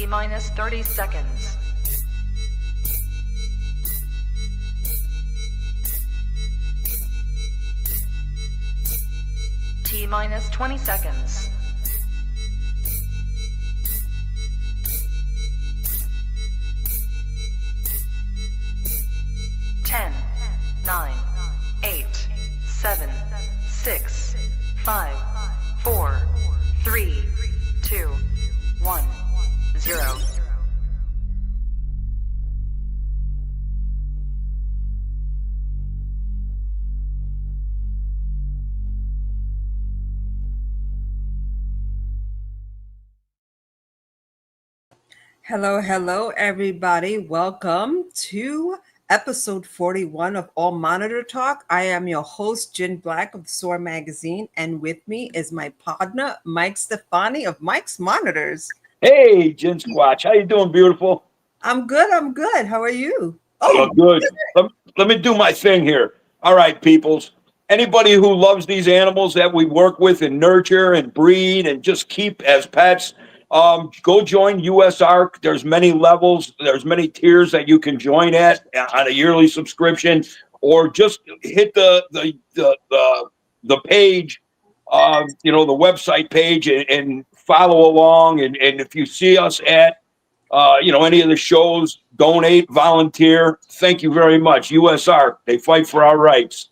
T minus 30 seconds. T minus 20 seconds. 10, 9, 8, 7, 6, 5, 4, 3, 2, 1, 0. Hello, everybody. Welcome to episode 41 of All Monitor Talk. I am your host, Jen Black of SOAR Magazine, and with me is my partner, Mike Stefani of Mike's Monitors. Hey, Jen Squatch. How you doing, beautiful? I'm good. How are you? Oh, good. Let me do my thing here. All right, peoples. Anybody who loves these animals that we work with and nurture and breed and just keep as pets, go join USARC. There's many levels. There's many tiers that you can join at on a yearly subscription, or just hit the page, the website page, and follow along. And if you see us at any of the shows, donate, volunteer. Thank you very much. USARC, they fight for our rights.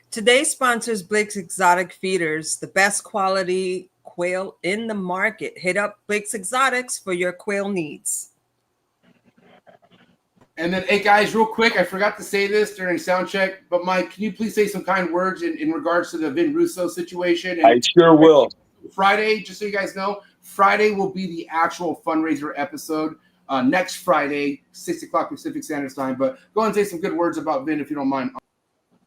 Today's sponsor is Blake's Exotic Feeders, the best quality quail in the market. Hit up Blake's Exotics for your quail needs. And then, hey guys, real quick, I forgot to say this during sound check, but Mike, can you please say some kind words in regards to the Vin Russo situation? And I sure will. Friday, just so you guys know, Friday will be the actual fundraiser episode. Next Friday, 6 o'clock Pacific Standard Time. But go ahead and say some good words about Vin if you don't mind.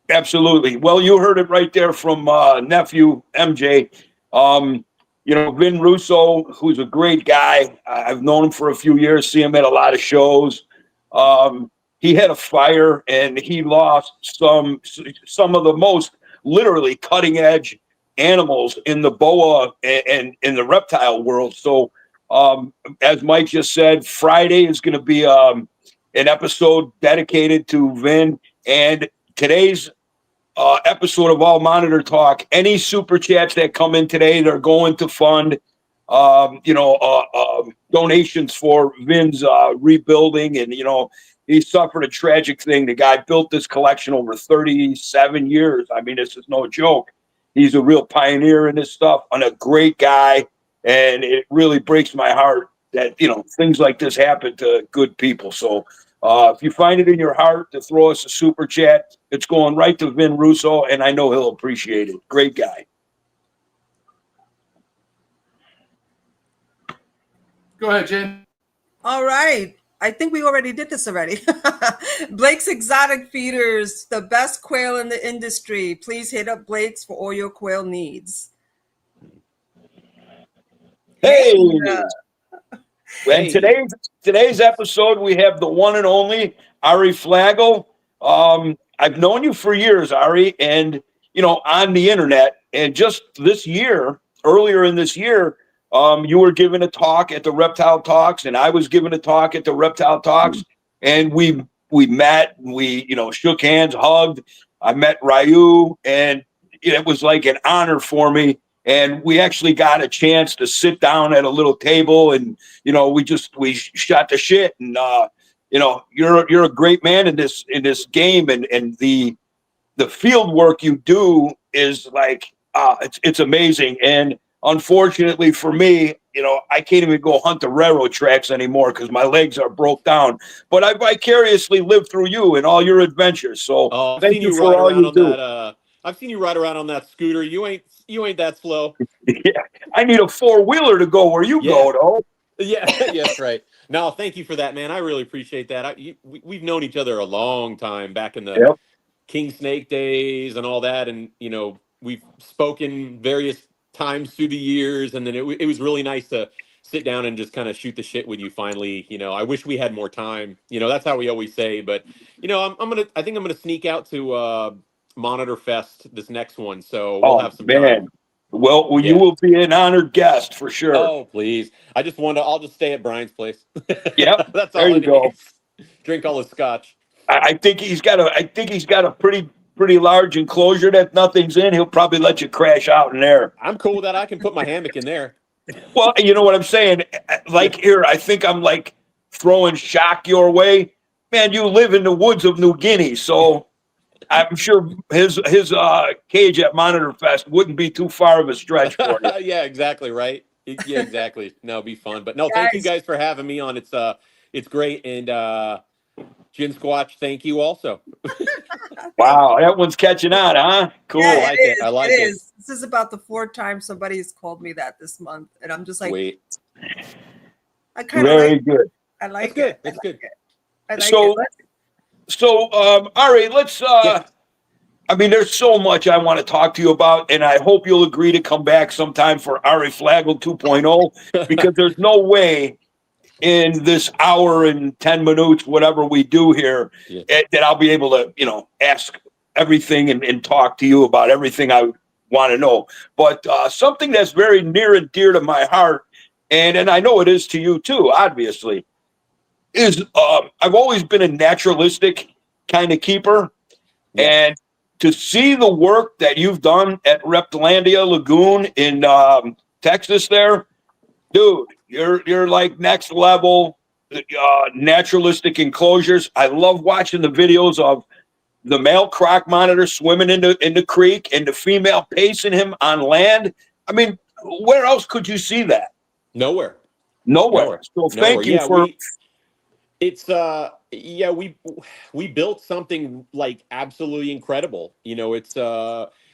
Absolutely. Well, you heard it right there from nephew MJ. Vin Russo, who's a great guy. I've known him for a few years, see him at a lot of shows. He had a fire and he lost some of the most literally cutting edge animals in the boa and in the reptile world. So as Mike just said, Friday is going to be an episode dedicated to Vin. And today's episode of All Monitor Talk, any super chats that come in today, they're going to fund donations for Vin's rebuilding. And he suffered a tragic thing. The guy built this collection over 37 years. I mean, this is no joke. He's a real pioneer in this stuff and a great guy. And it really breaks my heart that things like this happen to good people. So if you find it in your heart to throw us a super chat, it's going right to Vin Russo, and I know he'll appreciate it. Great guy. Go ahead, Jen. All right. I think we already did this already. Blake's Exotic Feeders, the best quail in the industry. Please hit up Blake's for all your quail needs. Hey. And today's episode, we have the one and only Ari Flagle. I've known you for years, Ari, and on the internet. And just earlier in this year, you were giving a talk at the Reptile Talks, and I was giving a talk at the Reptile Talks, and we met, we shook hands, hugged. I met Ryu, and it was like an honor for me. And we actually got a chance to sit down at a little table, and we shot the shit. And you're a great man in this game, and the field work you do is like it's amazing. And unfortunately for me, I can't even go hunt the railroad tracks anymore because my legs are broke down. But I vicariously lived through you and all your adventures. So thank you for all you do. I've seen you ride around on that scooter. You ain't that slow. Yeah, I need a four-wheeler to go where you go, though. Yeah, yes, right. No, thank you for that, man. I really appreciate that. We've known each other a long time, back in the King Snake days and all that, and we've spoken various times through the years, and then it was really nice to sit down and just kind of shoot the shit with you finally. I wish we had more time. That's how we always say, but I think I'm gonna sneak out to Monitor Fest this next one, so we'll have some time. Well, you will be an honored guest for sure. Oh, please. I'll just stay at Brian's place. Yep. That's there all you it go. is. Drink all his scotch. I think he's got a pretty large enclosure that nothing's in. He'll probably let you crash out in there. I'm cool with that. I can put my hammock in there. Well, you know what I'm saying? Like here, I think I'm like throwing shock your way. Man, you live in the woods of New Guinea, so I'm sure his cage at Monitor Fest wouldn't be too far of a stretch for you. Yeah, exactly right. Yeah, exactly. No, it'd be fun. But no, thank you guys for having me on. It's great. And Gin Squatch, thank you also. Wow, that one's catching on, huh? Cool. Yeah, I like it. This is about the 4th time somebody's called me that this month, and I'm just like, wait. I kind of very good. I like That's it. good. That's good. I like it. So, Ari, let's. I mean, there's so much I want to talk to you about, and I hope you'll agree to come back sometime for Ari Flagle 2.0, because there's no way in this hour and 10 minutes, whatever we do here, that I'll be able to, ask everything and talk to you about everything I want to know. But something that's very near and dear to my heart, and I know it is to you too, obviously, is I've always been a naturalistic kind of keeper. Yeah. And to see the work that you've done at Reptilandia Lagoon in Texas there, dude, you're like next level naturalistic enclosures. I love watching the videos of the male croc monitor swimming in the creek and the female pacing him on land. I mean, where else could you see that? Nowhere. So thank you for. We built something like absolutely incredible. It's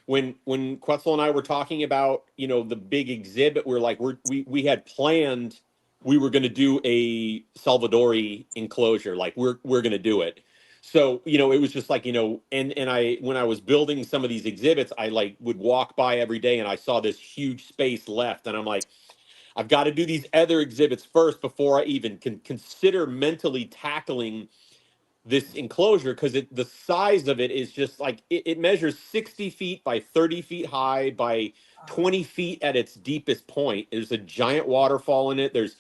when Quetzal and I were talking about, the big exhibit, we had planned we were going to do a Salvadori enclosure. Like we're going to do it. So, it was just like, and when I was building some of these exhibits, I would walk by every day and I saw this huge space left. And I'm like, I've got to do these other exhibits first before I even can consider mentally tackling this enclosure, because the size of it is just like it measures 60 feet by 30 feet high by 20 feet at its deepest point. There's a giant waterfall in it. There's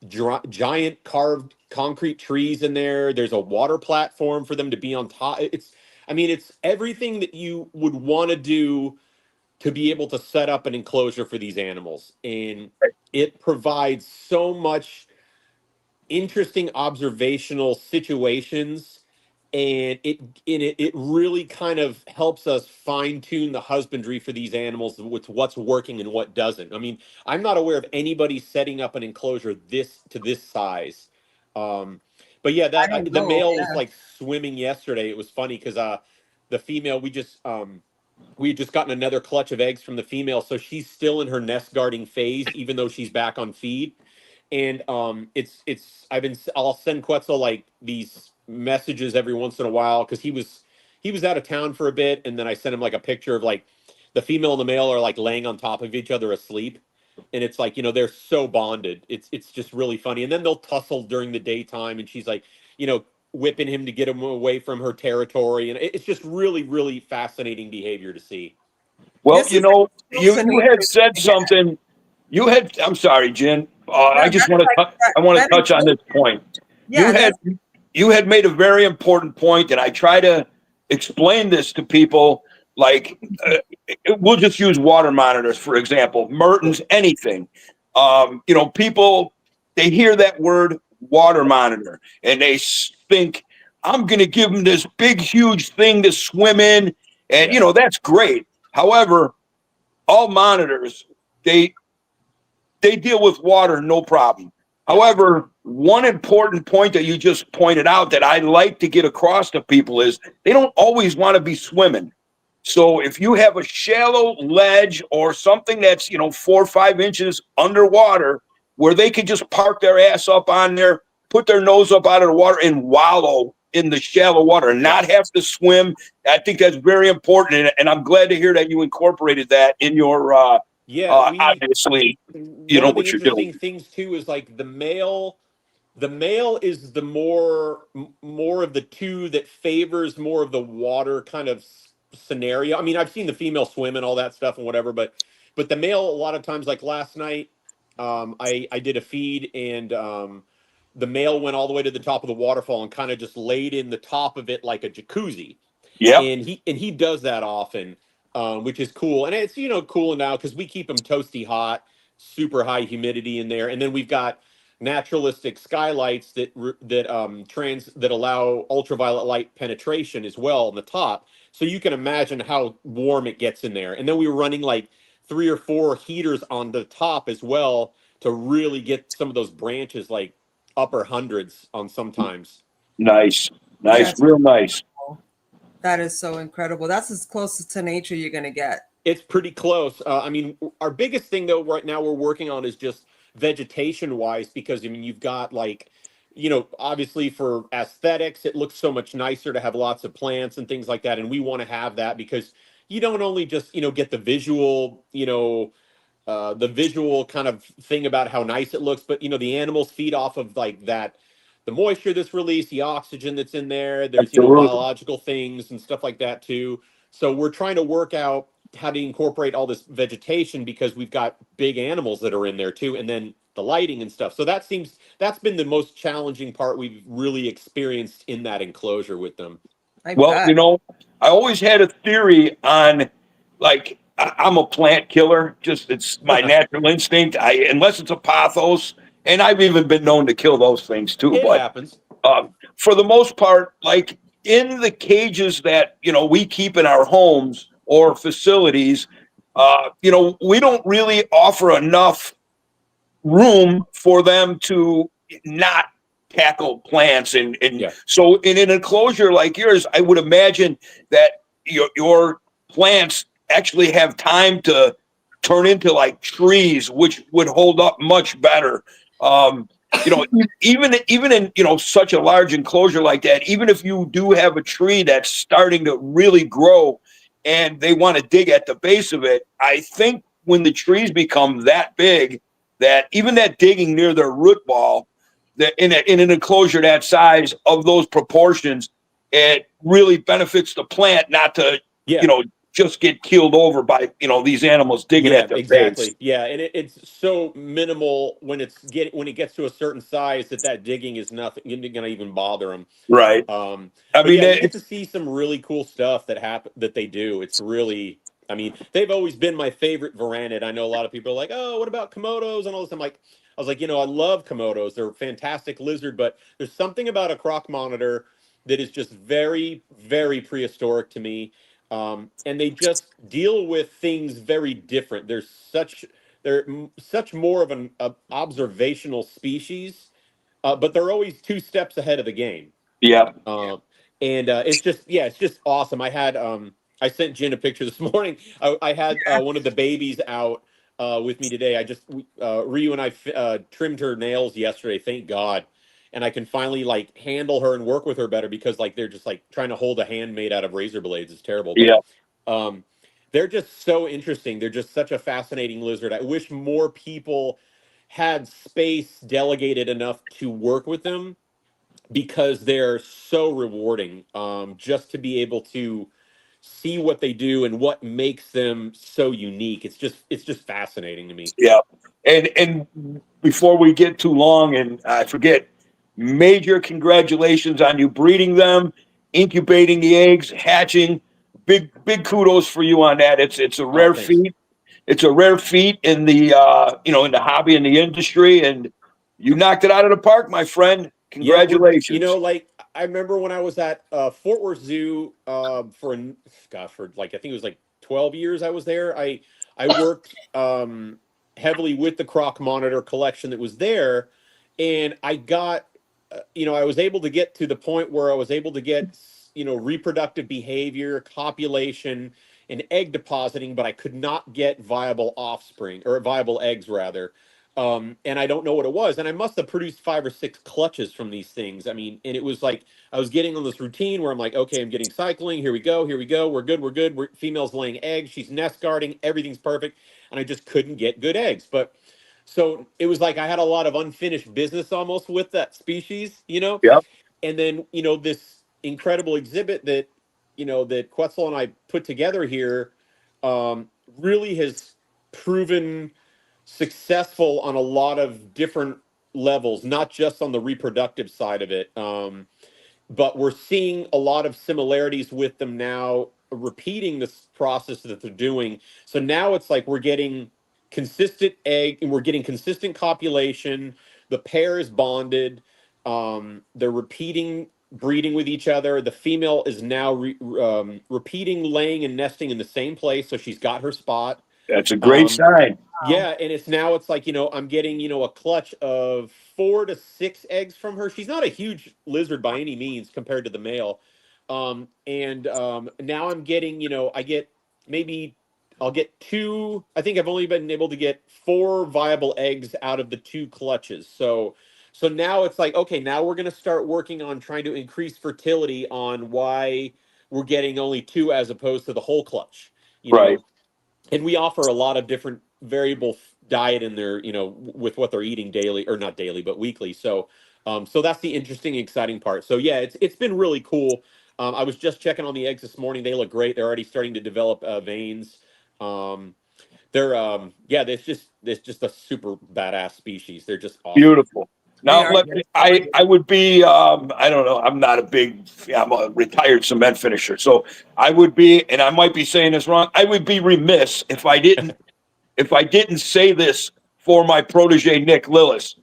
giant carved concrete trees in there. There's a water platform for them to be on top. It's everything that you would want to do to be able to set up an enclosure for these animals. And it provides so much interesting observational situations, and it really kind of helps us fine tune the husbandry for these animals with what's working and what doesn't. I mean, I'm not aware of anybody setting up an enclosure to this size. But yeah, the male was like swimming yesterday. It was funny because the female, we had just gotten another clutch of eggs from the female, so she's still in her nest guarding phase, even though she's back on feed. And I'll send Quetzal like these messages every once in a while, because he was out of town for a bit, and then I sent him like a picture of like the female and the male are like laying on top of each other asleep, and it's like, they're so bonded. It's just really funny. And then they'll tussle during the daytime, and she's like, whipping him to get him away from her territory, and it's just really, really fascinating behavior to see. Well, you had said something. I'm sorry, Jen. I just want to touch on this point. Yeah, you had made a very important point, and I try to explain this to people. Like, we'll just use water monitors, for example, Mertens, anything. People, they hear that word water monitor and they think, I'm going to give them this big, huge thing to swim in. And, that's great. However, all monitors, they deal with water, no problem. However, one important point that you just pointed out that I like to get across to people is they don't always want to be swimming. So if you have a shallow ledge or something that's, 4 or 5 inches underwater, where they can just park their ass up on there, put their nose up out of the water and wallow in the shallow water and not have to swim. I think that's very important. And I'm glad to hear that you incorporated that in your, obviously, what you're doing. One of the interesting things too is like the male is the more of the two that favors more of the water kind of scenario. I mean, I've seen the female swim and all that stuff and whatever, but But the male, a lot of times, like last night, I did a feed, and the male went all the way to the top of the waterfall and kind of just laid in the top of it like a jacuzzi. Yep. And he does that often, which is cool. And it's, cooling now because we keep them toasty hot, super high humidity in there. And then we've got naturalistic skylights that allow ultraviolet light penetration as well on the top. So you can imagine how warm it gets in there. And then we were running like 3 or 4 heaters on the top as well to really get some of those branches like upper hundreds on sometimes. Nice. That's Real nice. That is so incredible. That's as close to nature you're going to get. It's pretty close. I mean, our biggest thing though right now we're working on is just vegetation wise, because I mean, you've got like, obviously for aesthetics, it looks so much nicer to have lots of plants and things like that. And we want to have that because you don't only just, get the visual, the visual kind of thing about how nice it looks, but the animals feed off of like that, the moisture that's released, the oxygen that's in there. There's biological things and stuff like that too. So we're trying to work out how to incorporate all this vegetation because we've got big animals that are in there too, and then the lighting and stuff. So that's been the most challenging part we've really experienced in that enclosure with them. Well, I always had a theory on, like, I'm a plant killer. Just it's my natural instinct. Unless it's a pothos, and I've even been known to kill those things too. It happens. For the most part, like in the cages that we keep in our homes or facilities, we don't really offer enough room for them to not tackle plants, and so in an enclosure like yours, I would imagine that your plants actually have time to turn into like trees, which would hold up much better. Even in such a large enclosure like that, even if you do have a tree that's starting to really grow and they want to dig at the base of it, I think when the trees become that big, that even that digging near their root ball, that in an enclosure that size of those proportions, it really benefits the plant not to just get keeled over by these animals digging at their base. Yeah, and it's so minimal when it gets to a certain size that digging is nothing going to even bother them. Right. I mean, you get to see some really cool stuff that they do. It's really, I mean, they've always been my favorite varanid. I know a lot of people are like, oh, what about Komodos and all this? I was like, I love Komodos. They're a fantastic lizard, but there's something about a croc monitor that is just very, very prehistoric to me. And they just deal with things very different. They're such more of an observational species, but they're always 2 steps ahead of the game. Yeah. And it's just awesome. I had I sent Jen a picture this morning. I had one of the babies out with me today. Ryu and I trimmed her nails yesterday, thank God. And I can finally like handle her and work with her better because like they're just like trying to hold a hand made out of razor blades. It's terrible. But, they're just so interesting. They're just such a fascinating lizard. I wish more people had space delegated enough to work with them because they're so rewarding. Just to be able to see what they do and what makes them so unique. It's just fascinating to me. Yeah. And before we get too long, and I forget, major congratulations on you breeding them, incubating the eggs, hatching. Big kudos for you on that. It's a rare feat. It's a rare feat in the in the hobby and the industry, and you knocked it out of the park, my friend. Congratulations. Like I remember when I was at Fort Worth Zoo for like I think it was like 12 years I was there. I worked heavily with the croc monitor collection that was there, and I got I was able to get to the point where I was able to get reproductive behavior, copulation, and egg depositing, but I could not get viable offspring or viable eggs rather. And I don't know what it was. And I must have produced 5 or 6 clutches from these things. I mean, and it was like I was getting on this routine where I'm like, okay, I'm getting cycling. Here we go. We're good. Female's laying eggs. She's nest guarding. Everything's perfect. And I just couldn't get good eggs. But so it was like I had a lot of unfinished business almost with that species, Yep. And then, this incredible exhibit that, that Quetzal and I put together here really has proven successful on a lot of different levels, not just on the reproductive side of it. But we're seeing a lot of similarities with them now, repeating this process that they're doing. So now it's like we're getting consistent egg and we're getting consistent copulation. The pair is bonded. They're repeating breeding with each other. The female is now repeating laying and nesting in the same place. So she's got her spot. That's a great sign. Yeah, and it's like, I'm getting, a clutch of 4 to 6 eggs from her. She's not a huge lizard by any means compared to the male. Now I'm getting, I'll get 2. I think I've only been able to get 4 viable eggs out of the 2 clutches. So now it's like, okay, now we're going to start working on trying to increase fertility on why we're getting only 2 as opposed to the whole clutch. Right. And we offer a lot of different variable diet in there, with what they're eating daily, or not daily, but weekly. So that's the interesting, exciting part. So yeah, it's been really cool. I was just checking on the eggs this morning. They look great. They're already starting to develop veins. It's just a super badass species. They're just awesome. Beautiful. Now, I would be, I don't know, I'm a retired cement finisher. So I would be, and I might be saying this wrong, I would be remiss if I didn't say this for my protege, Nick Lillis.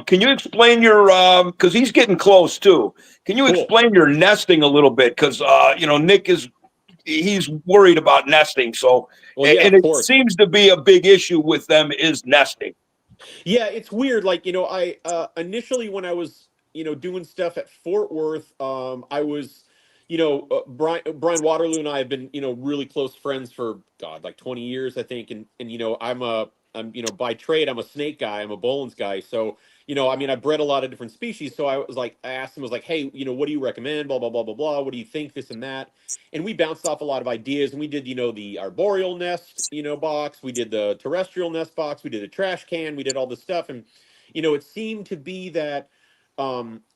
Can you explain your, because he's getting close too. Can you explain your nesting a little bit? Because, Nick he's worried about nesting. So, it seems to be a big issue with them is nesting. Yeah, it's weird. Like, I initially when I was, doing stuff at Fort Worth, I was, Brian Waterloo and I have been, really close friends for like 20 years, I think. And I'm by trade, I'm a snake guy. I'm a Boelens guy. So, I bred a lot of different species. So I asked him, I was like, hey, what do you recommend? Blah, blah, blah, blah, blah. What do you think? This and that. And we bounced off a lot of ideas, and we did, the arboreal nest, box. We did the terrestrial nest box. We did a trash can. We did all this stuff. And, it seemed to be that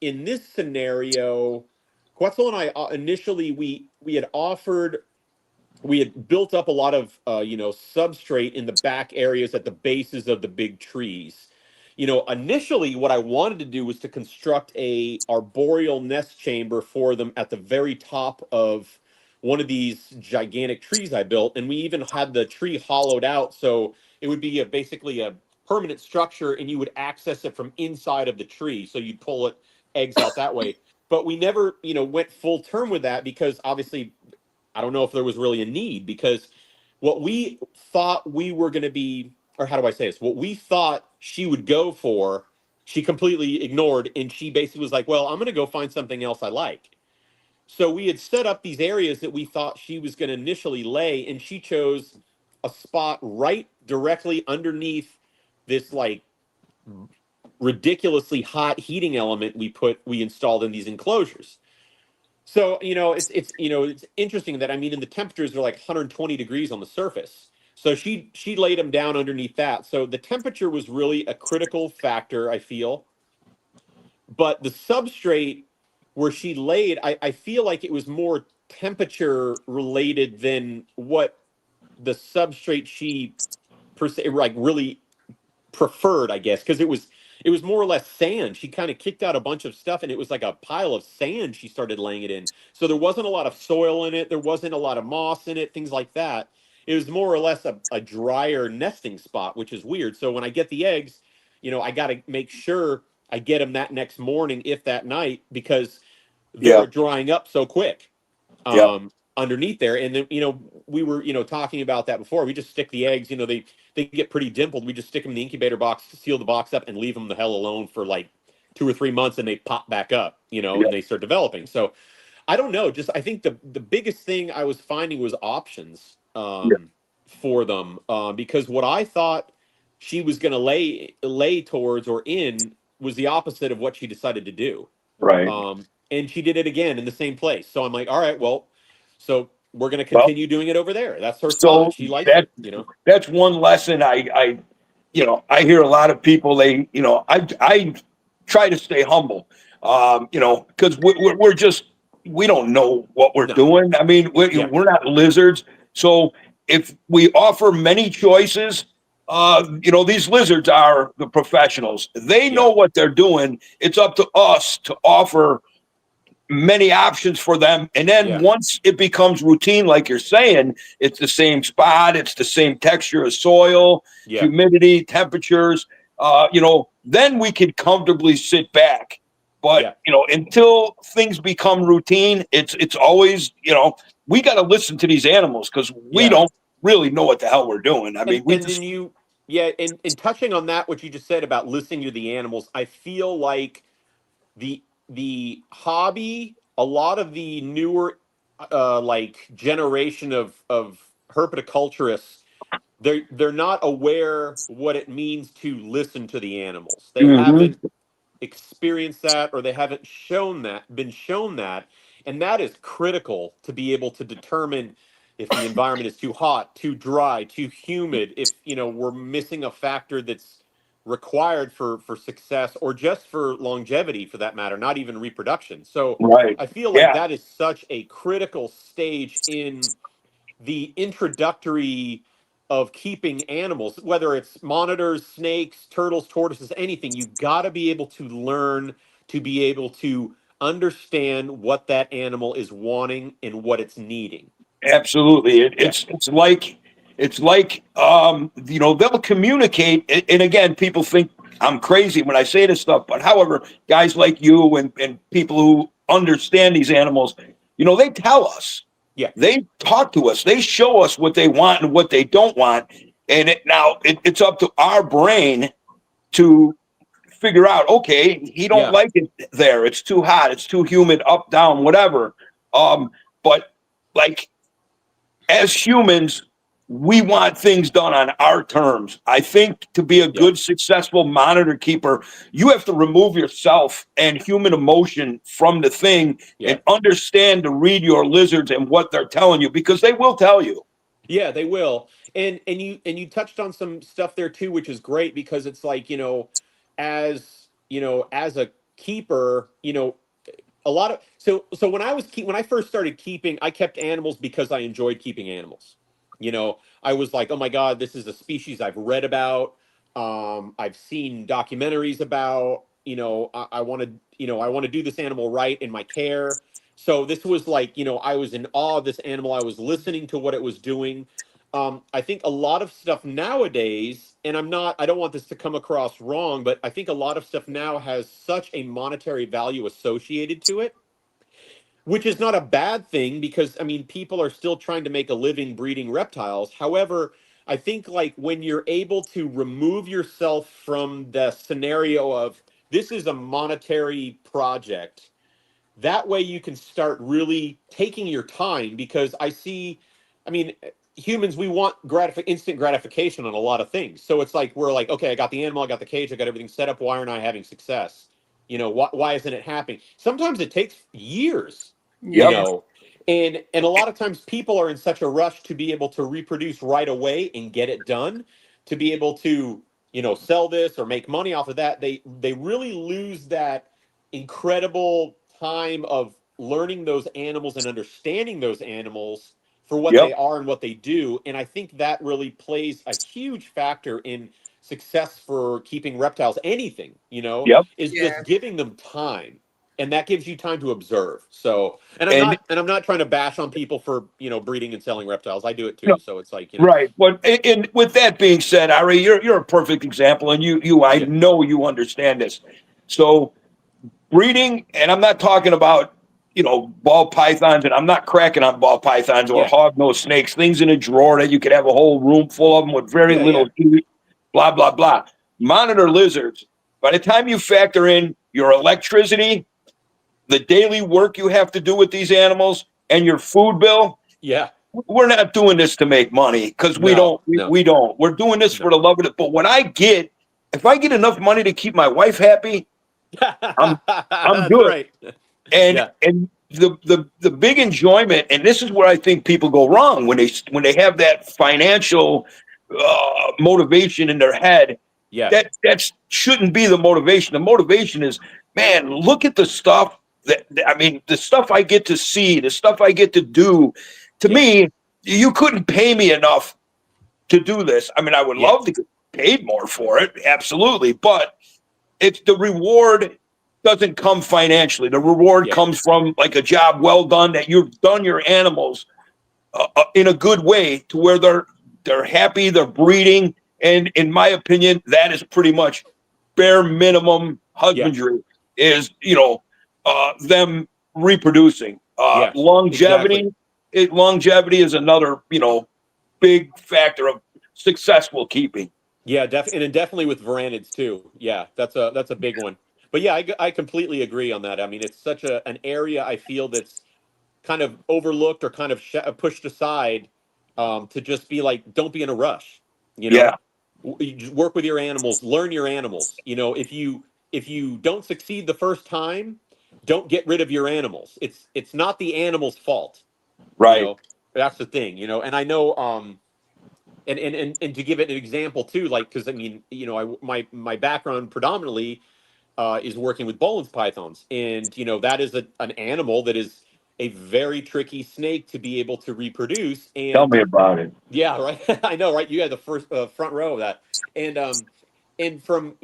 in this scenario, Quetzal and I initially, we had built up a lot of, substrate in the back areas at the bases of the big trees. Initially what I wanted to do was to construct a arboreal nest chamber for them at the very top of one of these gigantic trees I built. And we even had the tree hollowed out. So it would be basically a permanent structure, and you would access it from inside of the tree. So you'd pull eggs out that way. But we never, went full term with that because obviously I don't know if there was really a need, because what we thought we were going to be, or how do I say this? What we thought she would go for, she completely ignored. And she basically was like, well, I'm going to go find something else I like. So we had set up these areas that we thought she was going to initially lay, and she chose a spot right directly underneath this like ridiculously hot heating element we installed in these enclosures. So, it's interesting that, in the temperatures are like 120 degrees on the surface. So she laid them down underneath that. So the temperature was really a critical factor, I feel. But the substrate where she laid, I feel like it was more temperature related than what the substrate she really preferred, I guess, because it was more or less sand. She kind of kicked out a bunch of stuff, and it was like a pile of sand she started laying it in. So there wasn't a lot of soil in it. There wasn't a lot of moss in it, things like that. It was more or less a drier nesting spot, which is weird. So when I get the eggs, I got to make sure I get them that next morning, if that night, because they're drying up so quick underneath there. And then, we were, talking about that before. We just stick the eggs, they get pretty dimpled. We just stick them in the incubator box, seal the box up, and leave them the hell alone for like 2 or 3 months, and they pop back up, and they start developing. So I don't know. Just, I think the biggest thing I was finding was options for them, because what I thought she was going to lay towards or in was the opposite of what she decided to do. Right. And she did it again in the same place. So I'm like, all right, well, so we're going to continue doing it over there. That's her spot. She likes it, That's one lesson I hear a lot of people, I try to stay humble, because we don't know what we're doing. We're not lizards. So if we offer many choices, these lizards are the professionals. They know what they're doing. It's up to us to offer many options for them. And then once it becomes routine, like you're saying, it's the same spot, it's the same texture of soil, humidity, temperatures, then we can comfortably sit back. But, until things become routine, it's always, we got to listen to these animals because we don't really know what the hell we're doing. I mean, and touching on that, what you just said about listening to the animals, I feel like the hobby, a lot of the newer generation of herpetoculturists, they're not aware what it means to listen to the animals. They haven't experienced that, or they haven't been shown that, and that is critical to be able to determine if the environment is too hot, too dry, too humid, if we're missing a factor that's required for success, or just for longevity for that matter, not even reproduction. So I feel like that is such a critical stage in the introductory of keeping animals, whether it's monitors, snakes, turtles, tortoises, anything. You've got to be able to learn to be able to understand what that animal is wanting and what it's needing. Absolutely. It's like they'll communicate. And again, people think I'm crazy when I say this stuff, but however, guys like you and people who understand these animals, they tell us. Yeah. They talk to us. They show us what they want and what they don't want. And it's up to our brain to figure out, okay, he don't like it there. It's too hot. It's too humid, up, down, whatever. But like, as humans, we want things done on our terms. I think to be a good, successful monitor keeper, you have to remove yourself and human emotion from the thing and understand to read your lizards and what they're telling you, because they will tell you. Yeah, they will. And you touched on some stuff there too, which is great, because it's like, as a keeper, a lot of so when I first started keeping, I kept animals because I enjoyed keeping animals. I was like, oh my God, this is a species I've read about. I've seen documentaries about. I want to do this animal right in my care. So this was like, I was in awe of this animal. I was listening to what it was doing. I think a lot of stuff nowadays, and I don't want this to come across wrong, but I think a lot of stuff now has such a monetary value associated to it, which is not a bad thing, because people are still trying to make a living breeding reptiles. However, I think like when you're able to remove yourself from the scenario of this is a monetary project, that way you can start really taking your time, because humans, we want instant gratification on a lot of things. So it's like, we're like, okay, I got the animal, I got the cage, I got everything set up. Why aren't I having success? Why isn't it happening? Sometimes it takes years, and a lot of times people are in such a rush to be able to reproduce right away and get it done, to be able to, sell this or make money off of that. They really lose that incredible time of learning those animals and understanding those animals for what they are and what they do. And I think that really plays a huge factor in success for keeping reptiles. Anything, is just giving them time. And that gives you time to observe. So, and I'm not trying to bash on people for, breeding and selling reptiles. I do it too. So it's like, Right. But and with that being said, Ari, you're a perfect example, and I know you understand this. So breeding, and I'm not talking about, ball pythons, and I'm not cracking on ball pythons or hognose snakes, things in a drawer that you could have a whole room full of them with very little heat, blah, blah, blah. Monitor lizards. By the time you factor in your electricity, the daily work you have to do with these animals, and your food bill, we're not doing this to make money, because we don't. We're doing this for the love of it. But if I get enough money to keep my wife happy, I'm good. Right. And the big enjoyment, and this is where I think people go wrong when they have that financial motivation in their head. That shouldn't be the motivation. The motivation is, man, look at the stuff the stuff I get to see, the stuff I get to do. To me, you couldn't pay me enough to do this. I mean, I would love to. paid more for it, absolutely, but it's the reward doesn't come financially. The reward comes from like a job well done, that you've done your animals in a good way to where they're happy, they're breeding, and in my opinion, that is pretty much bare minimum husbandry. Is them reproducing. Longevity. Exactly. Longevity is another big factor of successful keeping. Yeah, and definitely with Varanids too. Yeah, that's a big one. But yeah, I completely agree on that. I mean, it's such an area I feel that's kind of overlooked or kind of pushed aside, to just be like, don't be in a rush. You work with your animals, learn your animals. If you don't succeed the first time, don't get rid of your animals. It's not the animal's fault. Right. That's the thing. And I know. And to give it an example too, like, because I mean, my background predominantly is working with Boelens pythons, and that is an animal that is a very tricky snake to be able to reproduce. And tell me about it. Yeah, right. I know, right? You had the first front row of that, and from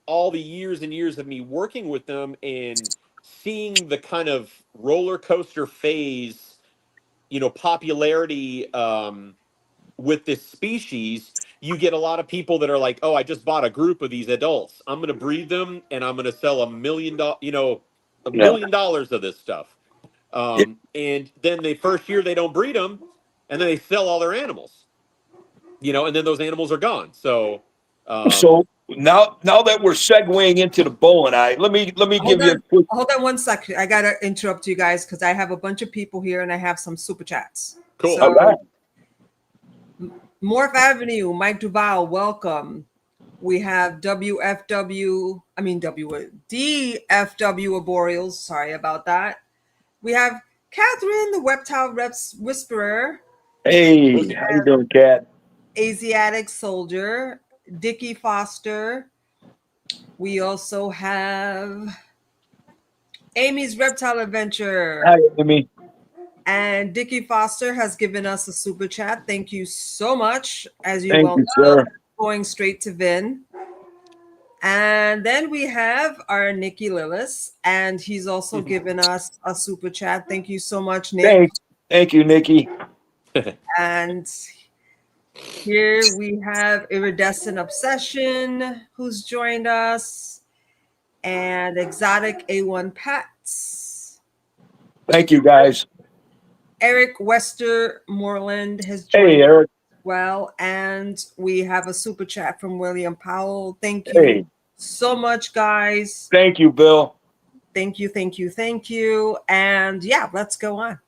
all the years and years of me working with them and seeing the kind of roller coaster phase, popularity. With this species, you get a lot of people that are like, oh, I just bought a group of these adults. I'm going to breed them and I'm going to sell $1 million, $1 million of this stuff. And then the first year they don't breed them, and then they sell all their animals, and then those animals are gone. So now that we're segueing into the Boeleni, let me give you a quick. Hold on one second. I gotta interrupt you guys because I have a bunch of people here and I have some super chats. Cool. So, all right. Morph Avenue, Mike Duval, welcome. We have DFW Arboreals. Sorry about that. We have Catherine, the Reptile Reps Whisperer. Hey, how you doing, Cat? Asiatic Soldier, Dickie Foster. We also have Amy's Reptile Adventure. Hi, Amy. And Dickie Foster has given us a super chat. Thank you so much. As you Thank well you, know, sir. going straight to Vin. And then we have our Nikki Lillis, and he's also given us a super chat. Thank you so much, Nick. Thank you, Nikki. And here we have Iridescent Obsession, who's joined us, and Exotic A1 Pets. Thank you, guys. Eric Westermoreland has joined Hey, Eric. as well, and we have a super chat from William Powell. Thank you so much, guys. Thank you, Bill. Thank you. And yeah, let's go on.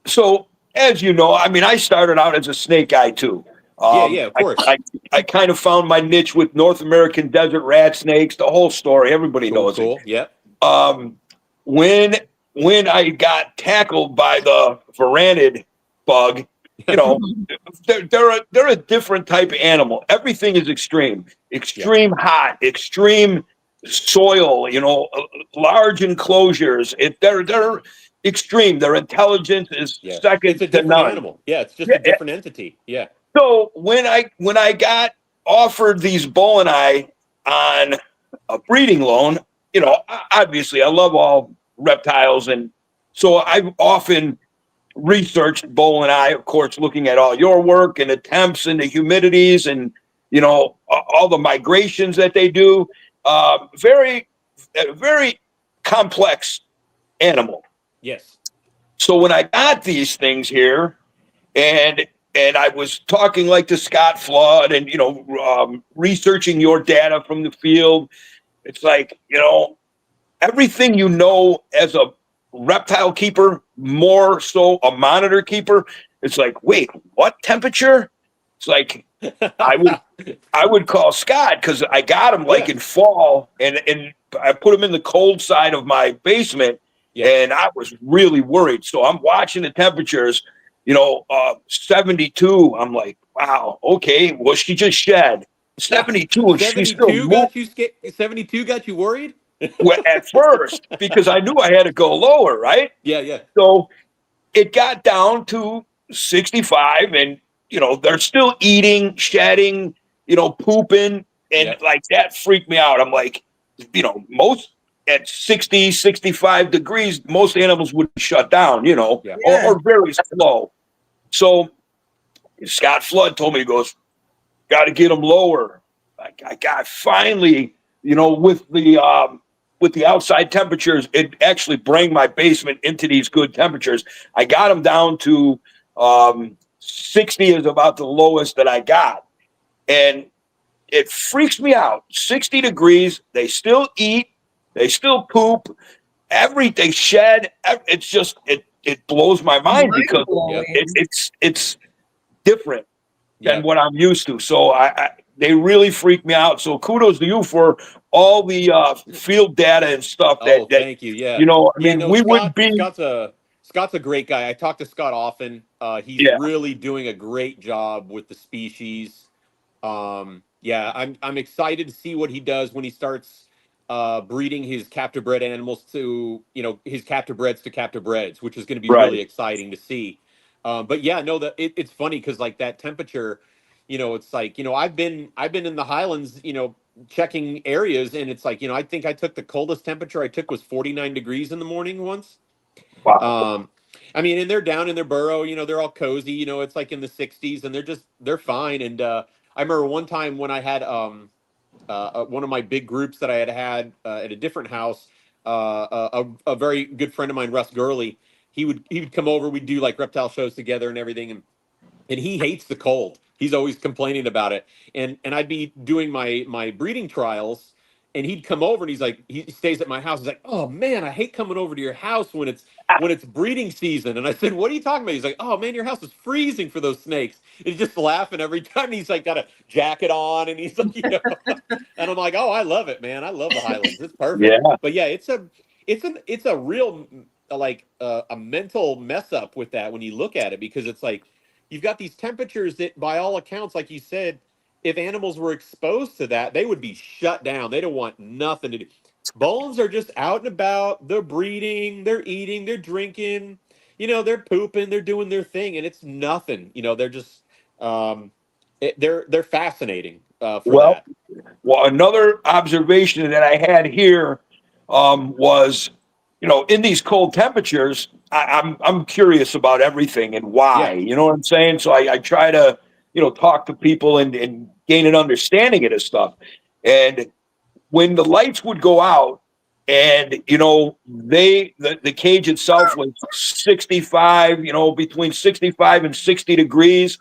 So as you know, I mean, I started out as a snake guy too. Of course. I kind of found my niche with North American desert rat snakes, the whole story. Everybody knows it. Yeah. When I got tackled by the Varanid bug, they're a different type of animal. Everything is extreme hot, extreme soil, large enclosures. They're extreme. Their intelligence is second it's a to different none. Animal. Yeah, it's just a different entity. Yeah. So when I got offered these Boeleni on a breeding loan, obviously I love all reptiles, and so I've often researched Boeleni, of course, looking at all your work and attempts and the humidities and all the migrations that they do. Very complex animal. Yes. So when I got these things here, and I was talking like to Scott Flood and researching your data from the field, it's like everything as a reptile keeper, more so a monitor keeper. It's like, wait, what temperature? It's like I would call Scott because I got him like in fall, and I put him in the cold side of my basement, and I was really worried. So I'm watching the temperatures, 72. I'm like, wow, okay, well, she just shed 72, and she's still 72 got you worried? Well, at first, because I knew I had to go lower, right? Yeah. So it got down to 65, and they're still eating, shedding, pooping, and like that freaked me out. I'm like, most at 60, 65 degrees, most animals would shut down, or very slow. So Scott Flood told me, he goes, got to get them lower. I got finally, with the outside temperatures, it actually bring my basement into these good temperatures. I got them down to 60 is about the lowest that I got. And it freaks me out. 60 degrees, they still eat, they still poop, they shed. It's just, it blows my mind because it's different than what I'm used to. So they really freak me out. So kudos to you for all the field data and stuff. Thank you. Yeah. We would be. Scott's a great guy. I talk to Scott often. He's really doing a great job with the species. I'm excited to see what he does when he starts breeding his captive bred animals to, his captive breds to captive breds, which is going to be really exciting to see. It's funny because like that temperature, it's like, I've been in the Highlands, checking areas, and it's like, I think I took the coldest temperature I took was 49 degrees in the morning once. Wow. And they're down in their burrow, they're all cozy, it's like in the 60s, and they're fine. And I remember one time when I had one of my big groups that I had at a different house, a very good friend of mine, Russ Gurley, he would come over, we'd do like reptile shows together and everything, and he hates the cold. He's always complaining about it. And I'd be doing my breeding trials, and he'd come over, and he stays at my house. He's like, oh man, I hate coming over to your house when it's breeding season. And I said, what are you talking about? He's like, oh man, your house is freezing for those snakes. And he's just laughing every time. And he's like got a jacket on, and he's like, and I'm like, oh, I love it, man. I love the Highlands. It's perfect. Yeah. But yeah, it's a real a mental mess up with that when you look at it, because it's like, you've got these temperatures that, by all accounts, like you said, if animals were exposed to that, they would be shut down. They don't want nothing to do. Boelens are just out and about. They're breeding, they're eating, they're drinking, they're pooping, they're doing their thing, and it's nothing. They're just they're fascinating for that. Well, another observation that I had here was, in these cold temperatures, I'm curious about everything and why. You know what I'm saying? So I try to, talk to people and gain an understanding of this stuff. And when the lights would go out, and the cage itself was 65, between 65 and 60 degrees,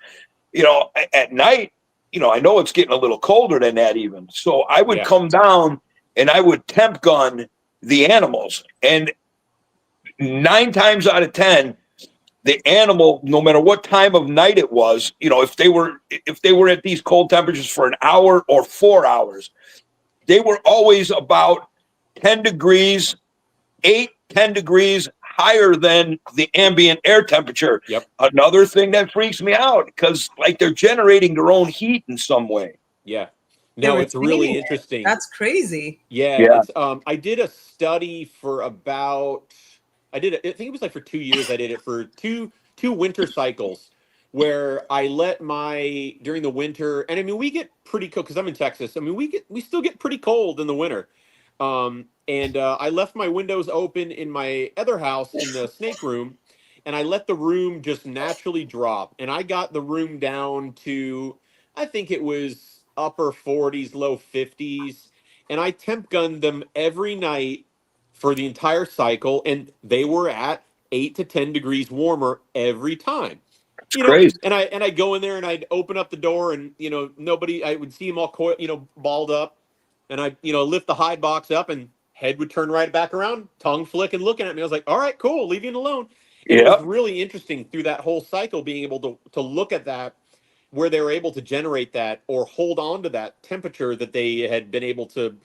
at night, I know it's getting a little colder than that even. So I would come down and I would temp gun the animals, and 9 times out of 10, the animal, no matter what time of night it was, if they were at these cold temperatures for an hour or 4 hours, they were always about 10 degrees, 10 degrees higher than the ambient air temperature. Another thing that freaks me out, because like they're generating their own heat in some way. No, it's really interesting. That's crazy. It's, I did a study for I think it was like for 2 years. I did it for two winter cycles, where I let during the winter, and we get pretty cold because I'm in Texas. We still get pretty cold in the winter. I left my windows open in my other house in the snake room, and I let the room just naturally drop. And I got the room down to, I think it was upper 40s, low 50s. And I temp gunned them every night for the entire cycle, and they were at 8 to 10 degrees warmer every time. Crazy. And I'd go in there and I'd open up the door, and nobody, I would see them all balled up, and I'd lift the hide box up, and head would turn right back around, tongue flicking, looking at me. I was like, all right, cool, leave you alone. And it was really interesting through that whole cycle, being able to look at that, where they were able to generate that or hold on to that temperature that they had been able to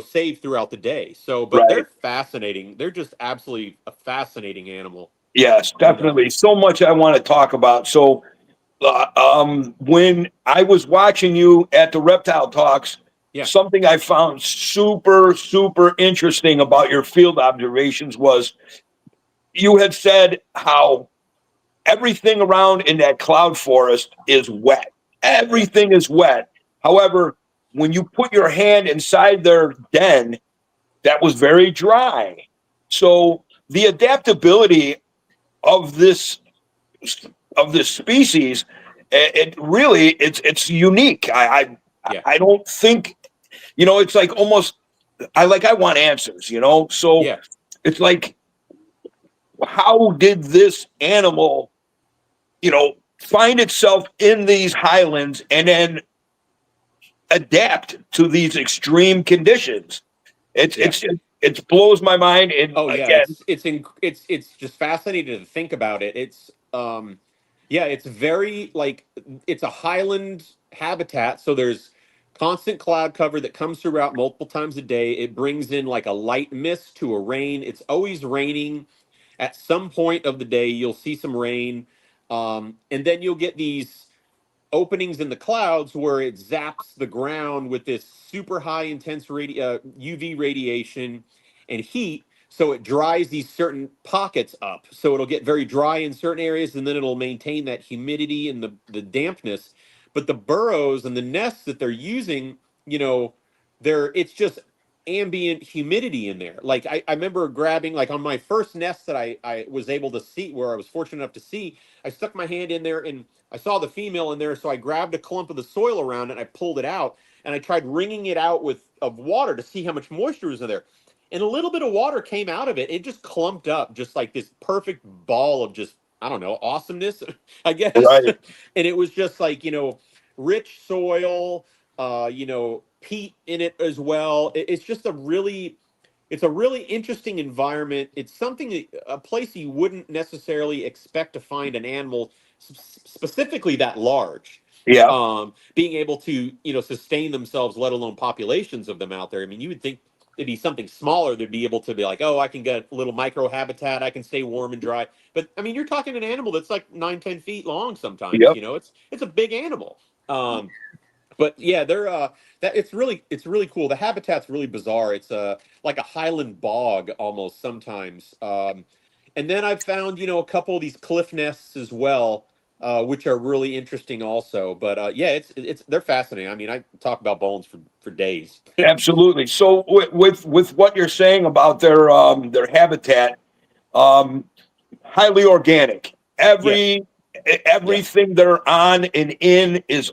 save throughout the day. So, but they're fascinating. They're just absolutely a fascinating animal. Yes, definitely. So much I want to talk about. So when I was watching you at the Reptile Talks, something I found super, super interesting about your field observations was you had said how everything around in that cloud forest is wet. Everything is wet. However, when you put your hand inside their den, that was very dry. So the adaptability of this species, it's unique. I don't think, it's like almost I want answers, So Yeah. it's like, how did this animal, find itself in these highlands and then adapt to these extreme conditions? It blows my mind. And Oh yeah, again, it's just fascinating to think about it. Yeah, it's very like it's a highland habitat, so there's constant cloud cover that comes throughout multiple times a day. It brings in like a light mist to a rain. It's always raining. At some point of the day, you'll see some rain, and then you'll get these openings in the clouds where it zaps the ground with this super high intense UV radiation and heat. So it dries these certain pockets up. So it'll get very dry in certain areas and then it'll maintain that humidity and the dampness. But the burrows and the nests that they're using, it's just ambient humidity in there. Like I remember grabbing, like on my first nest that I was able to see, where I was fortunate enough to see, I stuck my hand in there and I saw the female in there, so I grabbed a clump of the soil around it and I pulled it out and I tried wringing it out of water to see how much moisture was in there. And a little bit of water came out of it. It just clumped up, just like this perfect ball of just, I don't know, awesomeness, I guess. right. And it was just like, rich soil, peat in it as well. It's just it's a really interesting environment. It's a place you wouldn't necessarily expect to find an animal specifically that large. Yeah. Being able to, sustain themselves, let alone populations of them out there. I mean, you would think it'd be something smaller that'd be able to be like, oh, I can get a little micro habitat, I can stay warm and dry. But I mean, you're talking an animal that's like 9-10 feet long sometimes. Yep. It's a big animal. But yeah, they're that it's really cool. The habitat's really bizarre. It's like a highland bog almost sometimes. And then I've found, a couple of these cliff nests as well, which are really interesting also. But yeah, they're fascinating. I mean, I talk about bones for days. Absolutely. So with what you're saying about their habitat, highly organic. Everything they're on and in is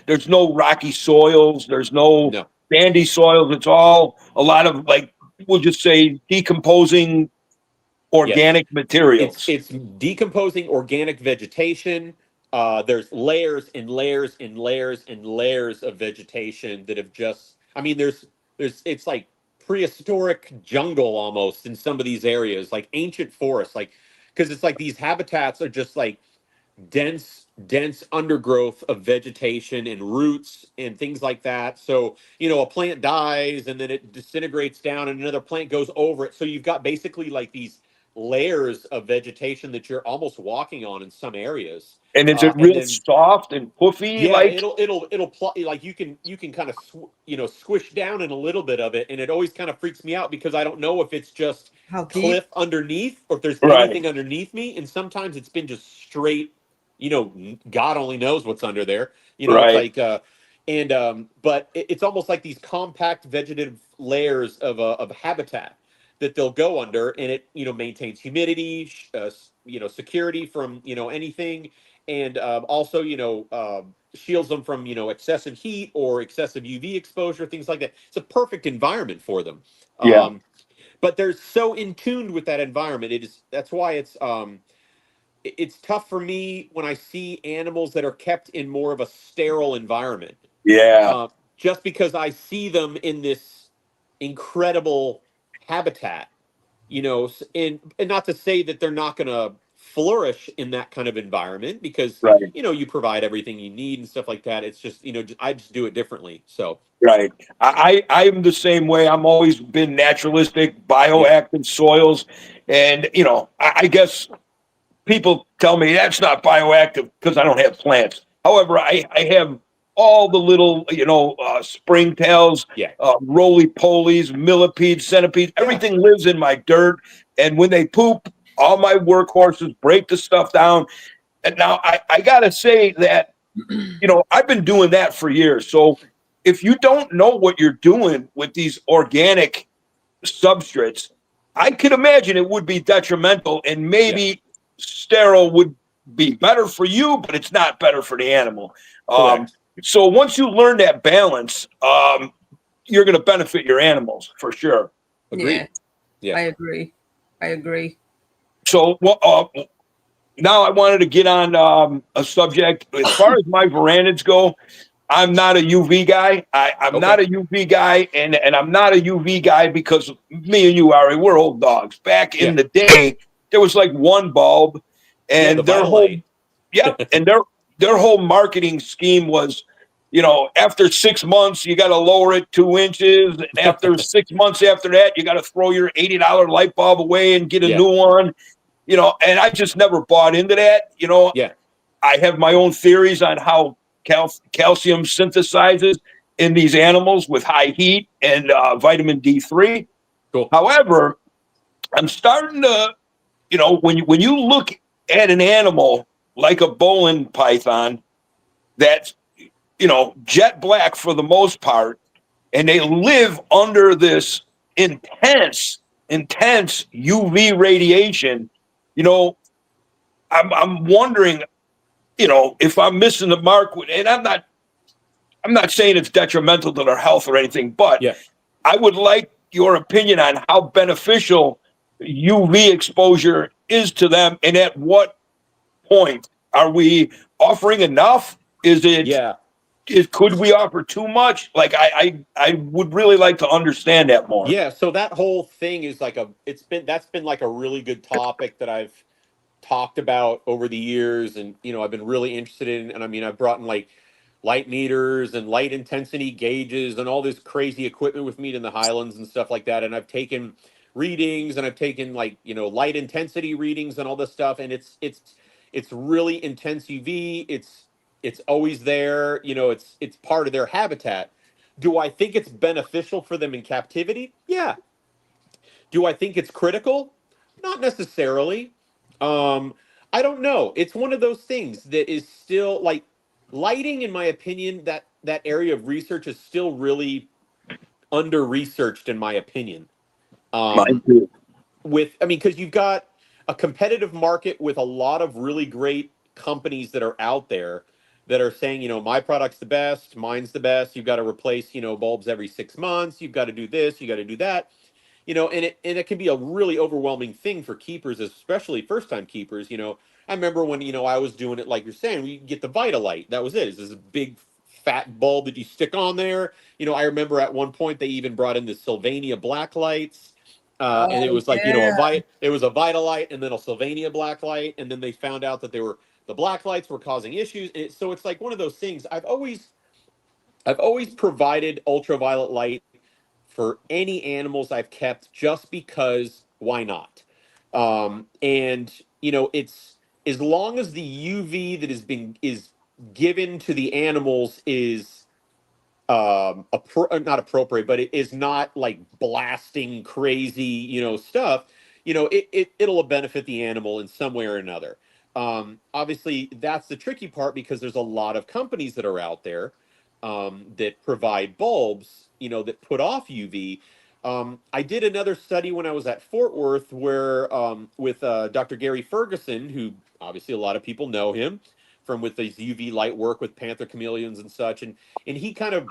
there's no rocky soils, there's no sandy soils. It's all a lot of, like, we'll just say, decomposing organic materials. It's decomposing organic vegetation. There's layers and layers and layers and layers of vegetation that have just, I mean, it's like prehistoric jungle almost in some of these areas, like ancient forests, like, because it's like these habitats are just like dense undergrowth of vegetation and roots and things like that. So, a plant dies and then it disintegrates down and another plant goes over it. So you've got basically like these layers of vegetation that you're almost walking on in some areas. And is it real soft and puffy? Yeah, like it'll like you can kind of squish down in a little bit of it, and it always kind of freaks me out because I don't know if it's just cliff underneath or if there's anything underneath me, and sometimes it's been just straight. God only knows what's under there. It's like but it's almost like these compact vegetative layers of habitat that they'll go under, and it maintains humidity, security from anything, and also shields them from excessive heat or excessive UV exposure, things like that. It's a perfect environment for them. But they're so in tune with that environment. That's why it's tough for me when I see animals that are kept in more of a sterile environment. Just because I see them in this incredible habitat, and not to say that they're not going to flourish in that kind of environment because, you provide everything you need and stuff like that. It's just, I just do it differently. So. Right. I'm the same way. I'm always been naturalistic, bioactive soils. And, I guess people tell me that's not bioactive because I don't have plants. However, I have all the little, springtails, roly-polies, millipedes, centipedes, everything lives in my dirt. And when they poop, all my workhorses, break the stuff down. And now I got to say that, I've been doing that for years. So if you don't know what you're doing with these organic substrates, I could imagine it would be detrimental, and maybe sterile would be better for you, but it's not better for the animal. So once you learn that balance, you're going to benefit your animals for sure. Agreed. Yeah, I agree. So now I wanted to get on a subject. As far as my verandas go, I'm not a UV guy. I'm not a UV guy, and I'm not a UV guy because me and you, Ari, we're old dogs. Back in the day, there was like one bulb, and their whole and their whole marketing scheme was, after 6 months you got to lower it 2 inches, and after 6 months after that you got to throw your $80 light bulb away and get a new one. And I just never bought into that. I have my own theories on how calcium synthesizes in these animals with high heat and vitamin D3. Cool. However, I'm starting to, when you look at an animal like a Boelen python that's, jet black for the most part, and they live under this intense UV radiation, I'm wondering, if I'm missing the mark, and I'm not saying it's detrimental to their health or anything, but I would like your opinion on how beneficial UV exposure is to them, and at what point are we offering enough? Could we offer too much? Like, I would really like to understand that more. Yeah, so that whole thing is like that's been like a really good topic that I've talked about over the years, and I've been really interested in. And I mean, I've brought in like light meters and light intensity gauges and all this crazy equipment with me in the Highlands and stuff like that. And I've taken readings, and I've taken like light intensity readings and all this stuff. And it's really intense UV. It's always there. It's part of their habitat. Do I think it's beneficial for them in captivity? Yeah. Do I think it's critical? Not necessarily. I don't know. It's one of those things that is still like lighting, in my opinion, that area of research is still really under researched, in my opinion. Mine too. Because you've got a competitive market with a lot of really great companies that are out there that are saying, my product's the best, mine's the best. You've got to replace, bulbs every 6 months. You've got to do this, you got to do that. And it can be a really overwhelming thing for keepers, especially first-time keepers. I remember when, I was doing it like you're saying, we get the Vitalite. That was it. It's this big fat bulb that you stick on there. I remember at one point they even brought in the Sylvania black lights. And it was like, it was a Vitalite and then a Sylvania black light. And then they found out that the black lights were causing issues. And so it's like one of those things. I've always provided ultraviolet light for any animals I've kept, just because why not? And it's, as long as the UV that is given to the animals is not appropriate, but it is not like blasting crazy stuff, it'll benefit the animal in some way or another. Obviously that's the tricky part, because there's a lot of companies that are out there that provide bulbs that put off UV. I did another study when I was at Fort Worth where with Dr. Gary Ferguson, who obviously a lot of people know him from with his UV light work with panther chameleons and such, and he kind of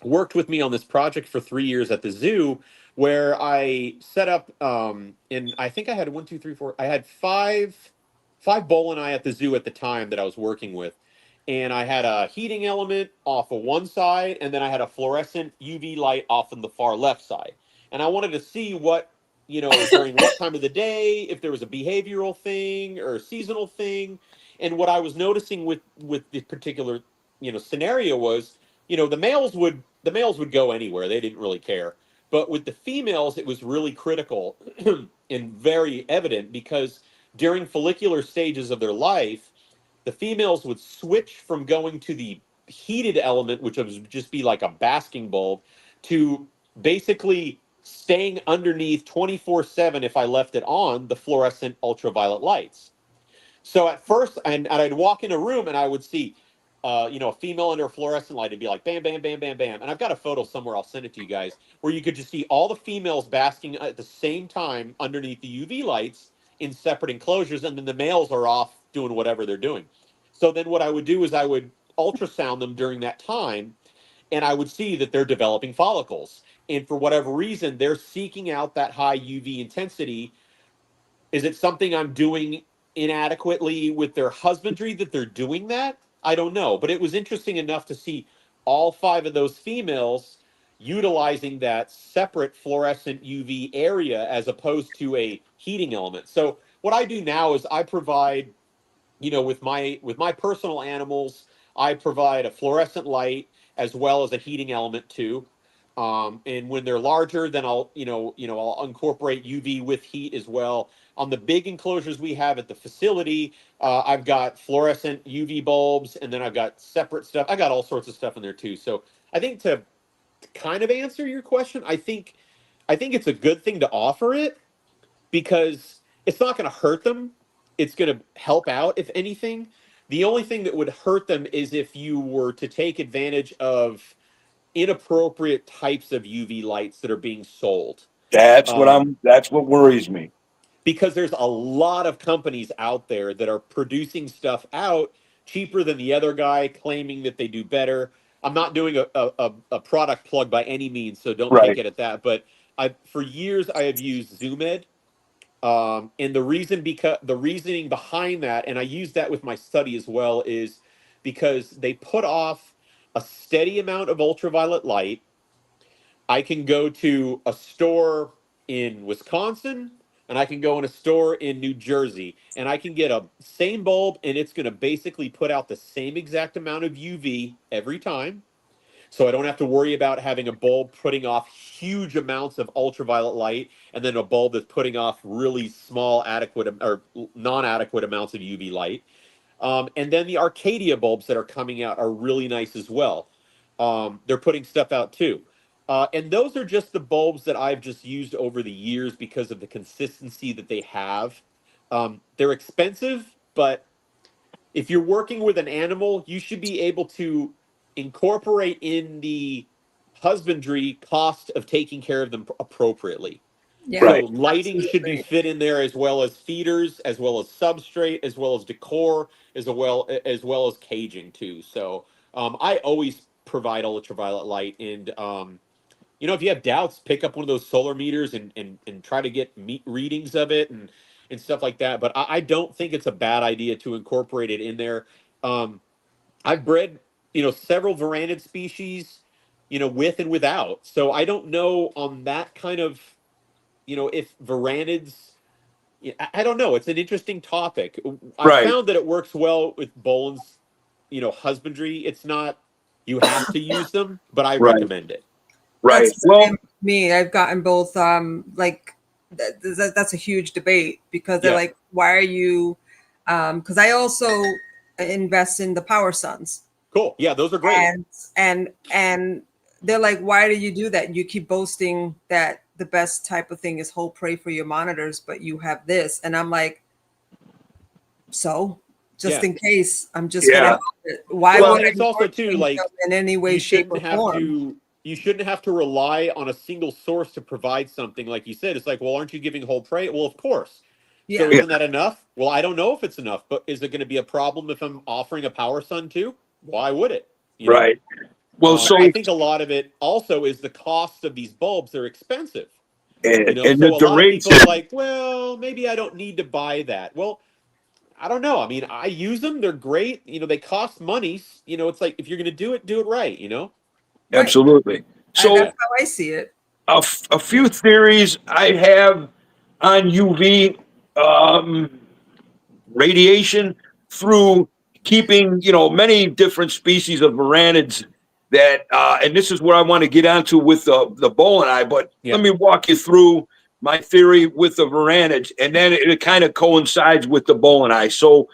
worked with me on this project for 3 years at the zoo, where I set up and I think I had 1, 2, 3, 4. I had five Boeleni at the zoo at the time that I was working with. And I had a heating element off of one side, and then I had a fluorescent UV light off on the far left side. And I wanted to see what, during what time of the day, if there was a behavioral thing or a seasonal thing. And what I was noticing with the particular, scenario was, the males would go anywhere. They didn't really care. But with the females, it was really critical and very evident, because during follicular stages of their life, the females would switch from going to the heated element, which would just be like a basking bulb, to basically staying underneath 24/7 if I left it on the fluorescent ultraviolet lights. So at first, and I'd walk in a room and I would see, a female under a fluorescent light and be like, bam, bam, bam, bam, bam. And I've got a photo somewhere, I'll send it to you guys, where you could just see all the females basking at the same time underneath the UV lights in separate enclosures, and then the males are off doing whatever they're doing. So then what I would do is I would ultrasound them during that time, and I would see that they're developing follicles. And for whatever reason, they're seeking out that high UV intensity. Is it something I'm doing inadequately with their husbandry that they're doing that? I don't know. But it was interesting enough to see all 5 of those females utilizing that separate fluorescent UV area as opposed to a heating element. So what I do now is I provide, with my personal animals, I provide a fluorescent light as well as a heating element too. And when they're larger, then I'll incorporate UV with heat as well. On the big enclosures we have at the facility, I've got fluorescent UV bulbs, and then I've got separate stuff. I got all sorts of stuff in there too. So I think to kind of answer your question, I think it's a good thing to offer it because it's not going to hurt them. It's going to help out, if anything. The only thing that would hurt them is if you were to take advantage of inappropriate types of UV lights that are being sold. That's what worries me. Because there's a lot of companies out there that are producing stuff out cheaper than the other guy, claiming that they do better. I'm not doing a product plug by any means, so don't take it at that. But for years I have used ZoomEd, and the reasoning behind that, and I use that with my study as well, is because they put off a steady amount of ultraviolet light. I can go to a store in Wisconsin and I can go in a store in New Jersey and I can get a same bulb and it's going to basically put out the same exact amount of UV every time. So I don't have to worry about having a bulb putting off huge amounts of ultraviolet light and then a bulb that's putting off really small adequate or non-adequate amounts of UV light. And then the Arcadia bulbs that are coming out are really nice as well. They're putting stuff out too. And those are just the bulbs that I've just used over the years because of the consistency that they have. They're expensive, but if you're working with an animal, you should be able to incorporate in the husbandry cost of taking care of them appropriately. Yeah, so lighting should be fit in there, as well as feeders, as well as substrate, as well as decor, as well as caging too. So I always provide ultraviolet light, and if you have doubts, pick up one of those solar meters and try to get readings of it and stuff like that. But I don't think it's a bad idea to incorporate it in there. I've bred several varanid species, with and without. So I don't know on that kind of, if varanids, I don't know. It's an interesting topic. I found that it works well with Boelens, husbandry. It's not, you have to use them, but I recommend it. Right. That's well, me, I've gotten both. That's a huge debate because they're like, why are you? Because I also invest in the Power Suns. Cool. Yeah, those are great. And they're like, why do you do that? You keep boasting that the best type of thing is whole prey for your monitors, but you have this, and I'm like, so just in case, I'm just gonna. Why would it's also too like in any way, shape, or form? You shouldn't have to rely on a single source to provide something. Like you said, it's like, well, aren't you giving whole prey? Well, of course. So isn't that enough? Well, I don't know if it's enough, but is it going to be a problem if I'm offering a Power Sun too? Why would it? Right. Well, so I think a lot of it also is the cost of these bulbs. They're expensive. And so the a lot of duration. people are like, well, maybe I don't need to buy that. Well, I don't know. I mean, I use them. They're great. They cost money. It's like, if you're going to do it right, Absolutely. So that's how I see it. A few theories I have on UV radiation through keeping, many different species of varanids that, and this is what I want to get onto with the Boeleni, but let me walk you through my theory with the varanids, and then it kind of coincides with the Boeleni. So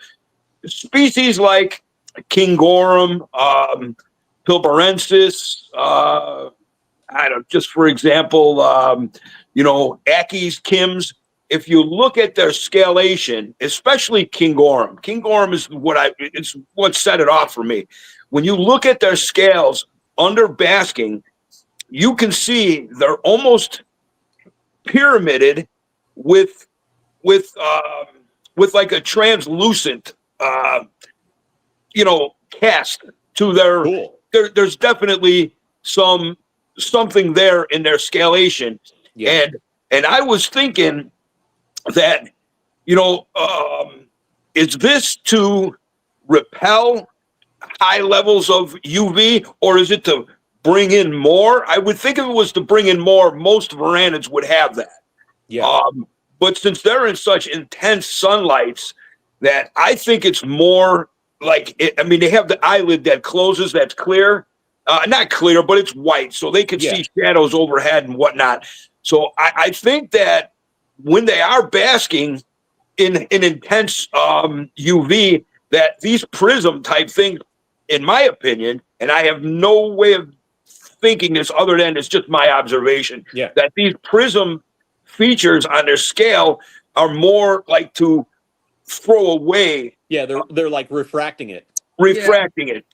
species like Kingorum, Pilbarensis, I don't, just for example, Ackies, Kims, if you look at their scalation, especially King Gorham is it's what set it off for me. When you look at their scales under basking, you can see they're almost pyramided with like a translucent, cast to their. Cool. There's definitely something there in their scalation, and I was thinking that is this to repel high levels of UV, or is it to bring in more? I would think if it was to bring in more, most varanids would have that. Yeah. But since they're in such intense sunlights, that I think it's more like they have the eyelid that closes, that's clear. Not clear, but it's white, so they could see shadows overhead and whatnot. So I think that when they are basking in intense UV, that these prism type things, in my opinion, and I have no way of thinking this other than it's just my observation, that these prism features on their scale are more like to throw away. Yeah, they're like refracting it.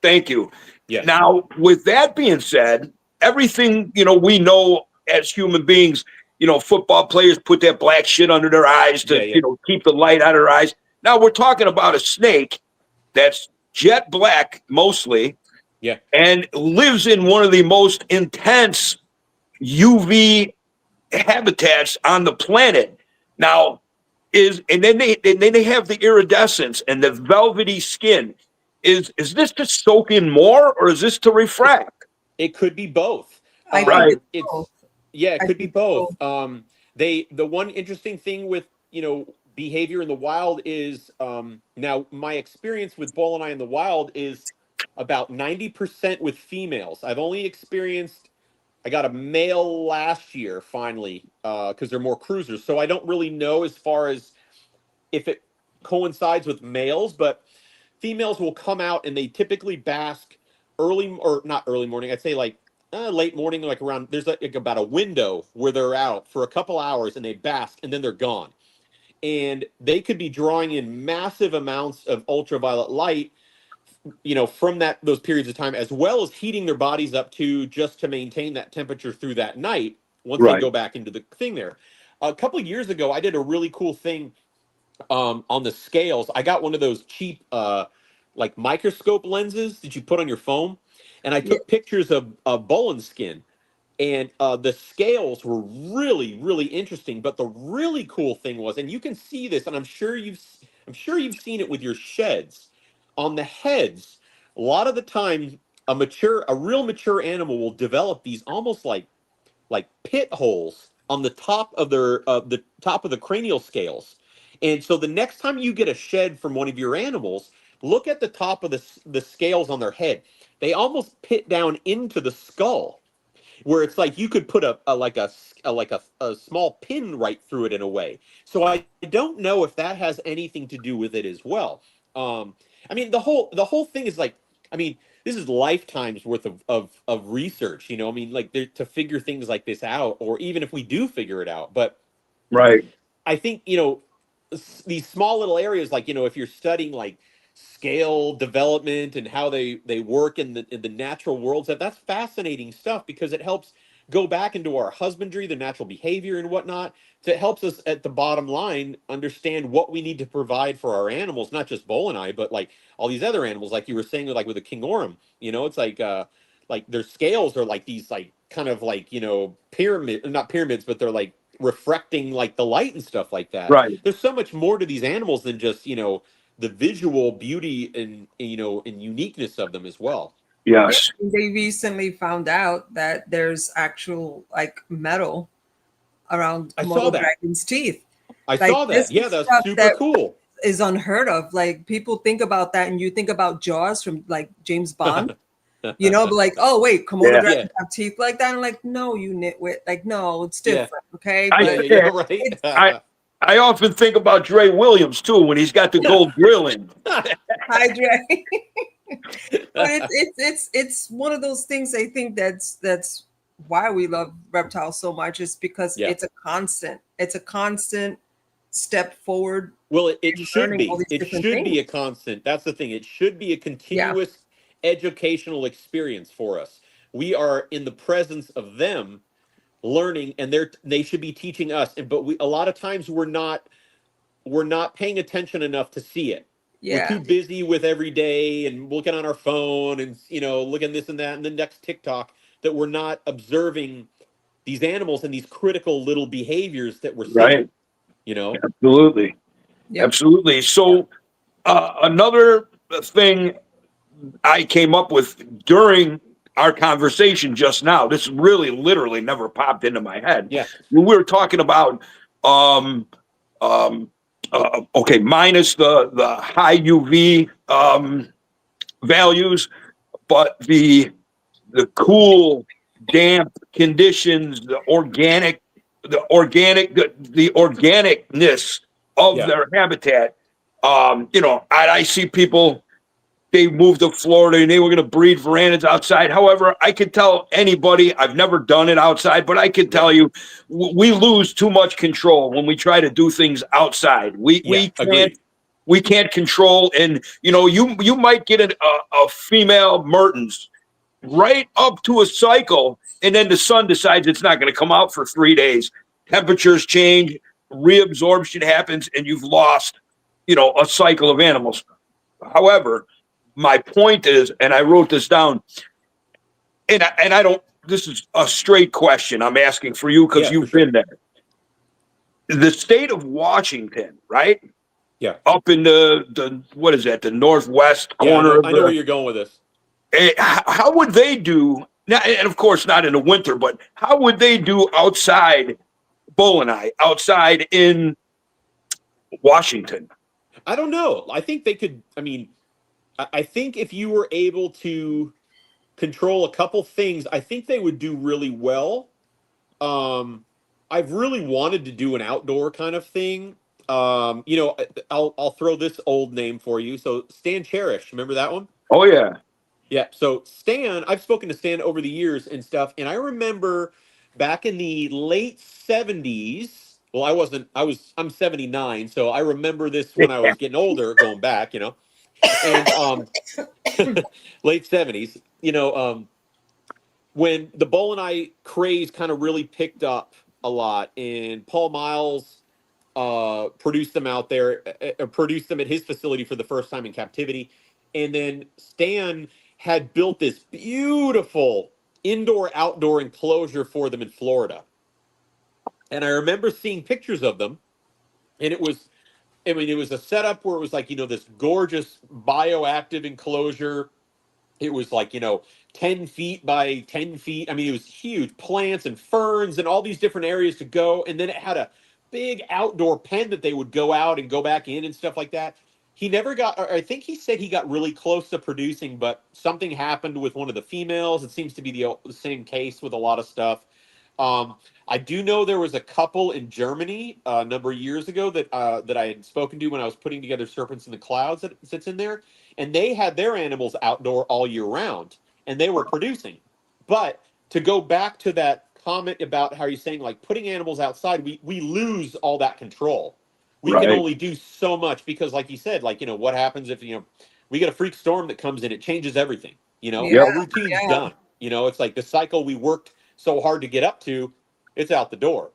Thank you. Yeah. Now, with that being said, everything we know as human beings, football players put that black shit under their eyes to keep the light out of their eyes. Now we're talking about a snake that's jet black mostly, and lives in one of the most intense UV habitats on the planet. Now, and then they have the iridescence and the velvety skin. Is this to soak in more, or is this to refract? It could be both. Right. It could be both. The one interesting thing with behavior in the wild is now my experience with Boeleni in the wild is about 90% with females. I've only experienced. I got a male last year finally because they're more cruisers, so I don't really know as far as if it coincides with males, but females will come out and they typically bask not early morning. I'd say like late morning, like around, there's like about a window where they're out for a couple hours and they bask and then they're gone. And they could be drawing in massive amounts of ultraviolet light, from those periods of time, as well as heating their bodies up just to maintain that temperature through that night once they go back into the thing there. A couple of years ago, I did a really cool thing on the scales. I got one of those cheap like microscope lenses that you put on your phone, and I took pictures of Boelen skin, and the scales were really, really interesting. But the really cool thing was, and you can see this, and I'm sure you've seen it with your sheds. On the heads, a lot of the time, a real mature animal will develop these almost like pit holes on the top of the top of the cranial scales. And so the next time you get a shed from one of your animals, look at the top of the scales on their head. They almost pit down into the skull, where it's like you could put a small pin right through it in a way. So I don't know if that has anything to do with it as well. The whole thing is like, this is lifetimes worth of research, to figure things like this out, or even if we do figure it out. But I think, these small little areas, like, if you're studying like scale development and how they work in the natural worlds, that's fascinating stuff, because it helps go back into our husbandry, the natural behavior and whatnot. So it helps us at the bottom line understand what we need to provide for our animals, not just Boeleni, but like all these other animals, like you were saying, like with the King Orem, it's like their scales are like these like kind of like, not pyramids, but they're like reflecting like the light and stuff like that. Right. There's so much more to these animals than just, the visual beauty and and uniqueness of them as well. Yes. They recently found out that there's actual like metal around Komodo dragon's teeth. I saw that. Yeah, that's super cool. Is unheard of. Like, people think about that, and you think about Jaws from like James Bond. But like, oh wait, Komodo dragons have teeth like that. And like, no, you nitwit. Like, no, it's different. Okay. I often think about Dre Williams too when he's got the gold grilling. Hi, Dre. But it's one of those things, I think, that's why we love reptiles so much is because Yeah. it's a constant. It's a constant step forward. Well, it in should learning all be. these It different should be a things. constant. That's the thing. It should be a continuous educational experience for us. We are in the presence of them learning, and they should be teaching us. And but we a lot of times we're not paying attention enough to see it. We're Yeah. too busy with every day and looking on our phone and looking this and that and the next TikTok, that we're not observing these animals and these critical little behaviors that we're seeing. Right. Absolutely. Yep. Absolutely. So another thing I came up with during our conversation just now, this really literally never popped into my head. Yeah. When we were talking about okay, minus the high UV values, but the cool, damp conditions, the organicness of Yeah. their habitat. I see people, they moved to Florida and they were going to breed verandas outside. However, I could tell anybody, I've never done it outside, but I could tell you, we lose too much control when we try to do things outside. We can't control, and you might get a female Mertens right up to a cycle, and then the sun decides it's not going to come out for 3 days. Temperatures change, reabsorption happens, and you've lost, a cycle of animals. However, my point is, and I wrote this down, and I don't. This is a straight question I'm asking for you because you've been there. The state of Washington, right? Yeah. Up in the what is that? The northwest corner. I know where you're going with this. How would they do? And of course, not in the winter, but how would they do outside Boeleni, outside in Washington? I don't know. I think they could. I mean, I think if you were able to control a couple things, I think they would do really well. I've really wanted to do an outdoor kind of thing. I'll throw this old name for you. So Stan Cherish, remember that one? Oh yeah. Yeah. So Stan, I've spoken to Stan over the years and stuff, and I remember back in the late 70s. Well, I'm 79, so I remember this when I was getting older, going back, and late 70s, when the Boeleni craze kind of really picked up a lot, and Paul Miles produced them out there, produced them at his facility for the first time in captivity. And then Stan had built this beautiful indoor-outdoor enclosure for them in Florida. And I remember seeing pictures of them, and it was a setup where it was like, this gorgeous bioactive enclosure. It was like, 10 feet by 10 feet. I mean, it was huge, plants and ferns and all these different areas to go. And then it had a big outdoor pen that they would go out and go back in and stuff like that. He never got, or I think he said he got really close to producing, but something happened with one of the females. It seems to be the same case with a lot of stuff. I do know there was a couple in Germany a number of years ago that I had spoken to when I was putting together Serpents in the Clouds that sits in there, and they had their animals outdoor all year round, and they were producing. But to go back to that comment about how you're saying, like, putting animals outside, we lose all that control. We can only do so much because, like you said, like, what happens if we get a freak storm that comes in, it changes everything. Our routine's done. It's like the cycle we worked so hard to get up to, it's out the door.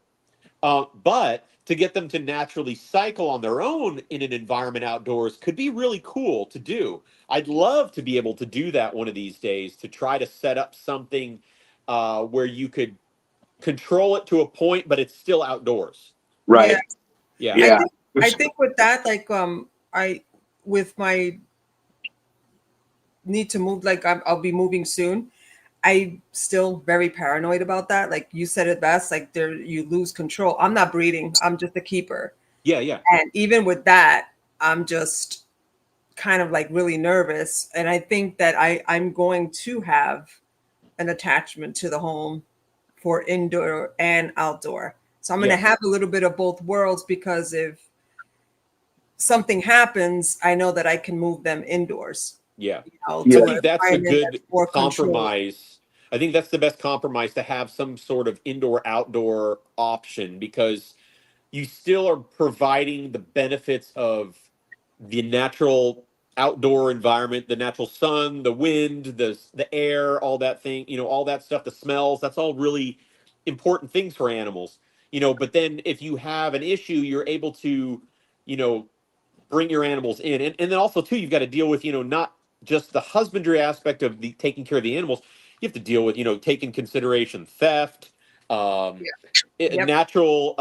But to get them to naturally cycle on their own in an environment outdoors could be really cool to do. I'd love to be able to do that one of these days, to try to set up something where you could control it to a point, but it's still outdoors. Right. Yeah. I think with that, like, with my need to move, like I'll be moving soon. I'm still very paranoid about that. Like you said it best, like you lose control. I'm not breeding. I'm just a keeper. Yeah. And even with that, I'm just kind of like really nervous. And I think that I'm going to have an attachment to the home for indoor and outdoor. So I'm going to have a little bit of both worlds, because if something happens, I know that I can move them indoors. Yeah. I think that's a good compromise. I think that's the best compromise, to have some sort of indoor-outdoor option, because you still are providing the benefits of the natural outdoor environment, the natural sun, the wind, the air, all that thing, all that stuff, the smells. That's all really important things for animals. But then if you have an issue, you're able to, you know, bring your animals in. And then also too, you've got to deal with, not just the husbandry aspect of the taking care of the animals. You have to deal with, taking consideration theft, Yep. natural,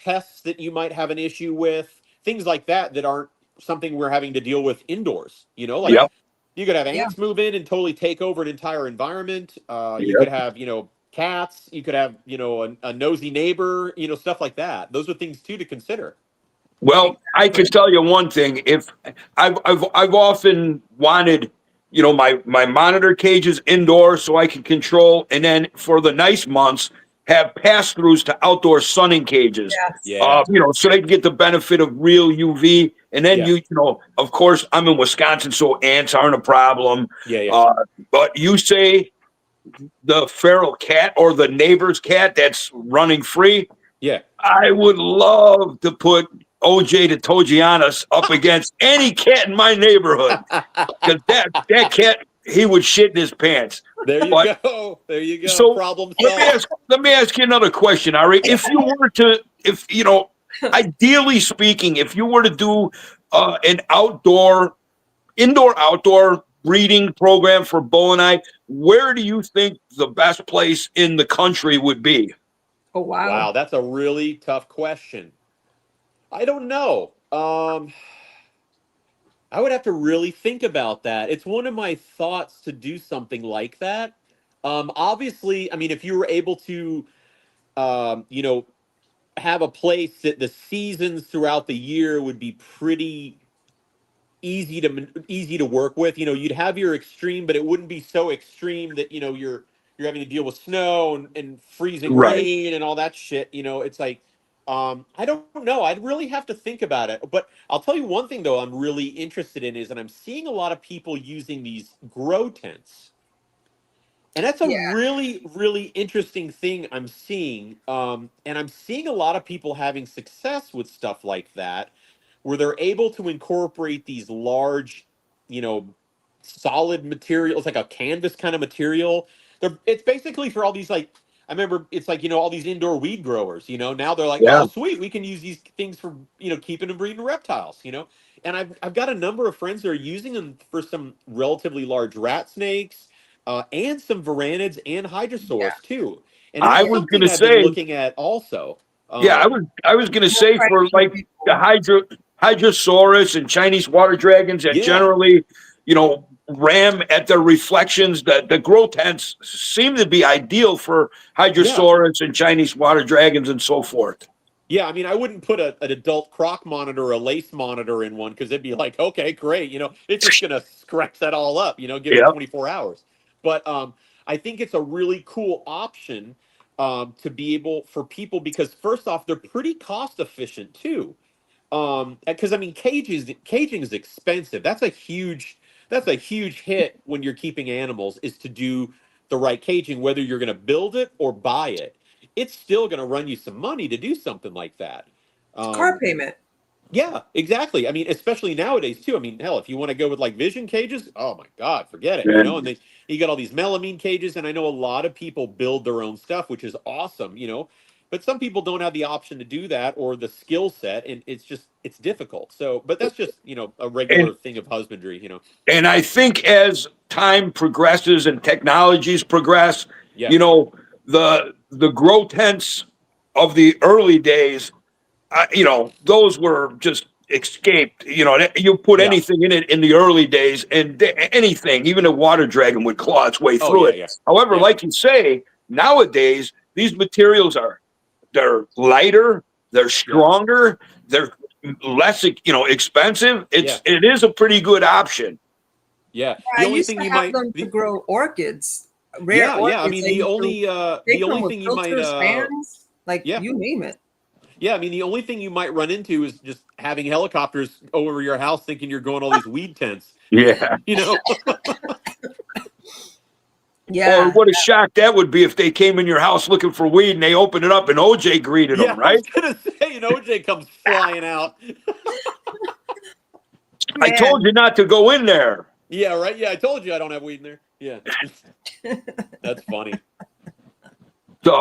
pests that you might have an issue with, things like that, that aren't something we're having to deal with indoors. Like Yep. you could have Yeah. ants move in and totally take over an entire environment. You Yep. could have, cats. You could have, a nosy neighbor. Stuff like that. Those are things too to consider. Well, I can tell you one thing. If I've often wanted, my monitor cages indoor so I can control, and then for the nice months have pass throughs to outdoor sunning cages. Yeah. So they can get the benefit of real UV. And then Yeah. of course, I'm in Wisconsin, so ants aren't a problem. Yeah. But you say the feral cat or the neighbor's cat that's running free. Yeah. I would love to put OJ to Togiannis up against any cat in my neighborhood, because that cat, he would shit in his pants. There you But- go. There you go. So Problem let solved. me ask you another question, Ari. If you were to, ideally speaking, if you were to do an indoor-outdoor breeding program for Boeleni, where do you think the best place in the country would be? Oh, wow. Wow, that's a really tough question. I don't know. I would have to really think about that. It's one of my thoughts to do something like that. Obviously, I mean, if you were able to, have a place that the seasons throughout the year would be pretty easy to work with. You'd have your extreme, but it wouldn't be so extreme that you're having to deal with snow and freezing Right. rain and all that shit. It's like, I don't know. I'd really have to think about it. But I'll tell you one thing though, I'm really interested in is, and I'm seeing a lot of people using these grow tents. And that's a really, really interesting thing I'm seeing. And I'm seeing a lot of people having success with stuff like that, where they're able to incorporate these large, solid materials, like a canvas kind of material. It's basically for all these, like, I remember it's like, all these indoor weed growers, now they're like, Yeah. oh, sweet, we can use these things for, keeping and breeding reptiles, And I've got a number of friends that are using them for some relatively large rat snakes, and some varanids and hydrosaurs too. And I it's was something gonna I've been say- looking at also. Yeah, I was going to say for like the Hydrosaurus and Chinese water dragons that Yeah. generally, ram at their reflections. The grow tents seem to be ideal for Hydrosaurus and Chinese water dragons and so forth. Yeah, I mean, I wouldn't put an adult croc monitor or a lace monitor in one, because it'd be like, okay, great, it's just gonna scratch that all up, give it Yep. 24 hours. But I think it's a really cool option, to be able for people, because first off, they're pretty cost efficient too. Because I mean, caging is expensive. That's a huge hit when you're keeping animals, is to do the right caging, whether you're going to build it or buy it. It's still going to run you some money to do something like that. Car payment. Yeah, exactly. I mean, especially nowadays too. I mean, hell, if you want to go with like vision cages, oh my God, forget it. Yeah. And then you got all these melamine cages, and I know a lot of people build their own stuff, which is awesome, but some people don't have the option to do that or the skill set, and it's difficult. So, but that's just, a regular thing of husbandry, And I think as time progresses and technologies progress, Yeah. The grow tents of the early days, those were just escaped. You put Yeah. anything in it in the early days, and anything, even a water dragon would claw its way through it. Yeah. However, Yeah. like you say, nowadays these materials they're lighter, they're stronger, they're less expensive. It is a pretty good option. Yeah. I used to have them to grow orchids. Rare orchids. I mean, the only thing you might, fans, like you name it. Yeah, I mean, the only thing you might run into is just having helicopters over your house, thinking you're going all these weed tents. Yeah. Yeah. Or what a shock that would be if they came in your house looking for weed and they opened it up and OJ greeted them, I right? was gonna say, OJ comes flying out. I told you not to go in there. Yeah, right. Yeah, I told you I don't have weed in there. Yeah, that's funny. So,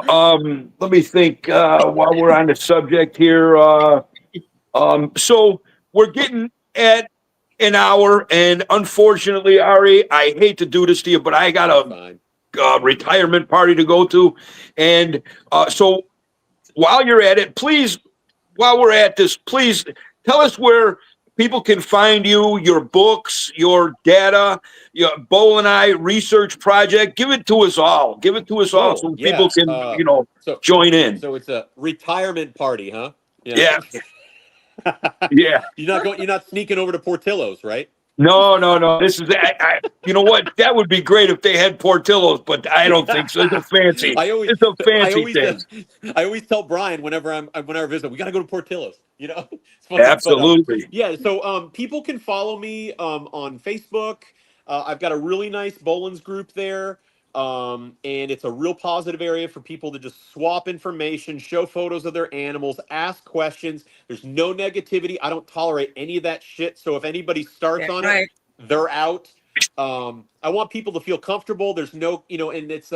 let me think while we're on the subject here. So we're getting at an hour, and unfortunately, Ari, I hate to do this to you, but I got a retirement party to go to, and so while you're at it, please, while we're at this, please tell us where people can find you, your books, your data, your Boeleni research project. Give it to us all. Give it to us all so people can, join in. So it's a retirement party, huh? Yeah. Yeah. You're not sneaking over to Portillo's, right? No. This is, you know what? That would be great if they had Portillo's, but I don't think so. It's a fancy. It's a fancy thing. I always tell Brian whenever I visit, we got to go to Portillo's. It's fun. Absolutely. But, so people can follow me on Facebook. I've got a really nice Boelens group there. And it's a real positive area for people to just swap information, show photos of their animals, ask questions. There's no negativity. I don't tolerate any of that shit. So if anybody starts on it, they're out. I want people to feel comfortable. There's no, and it's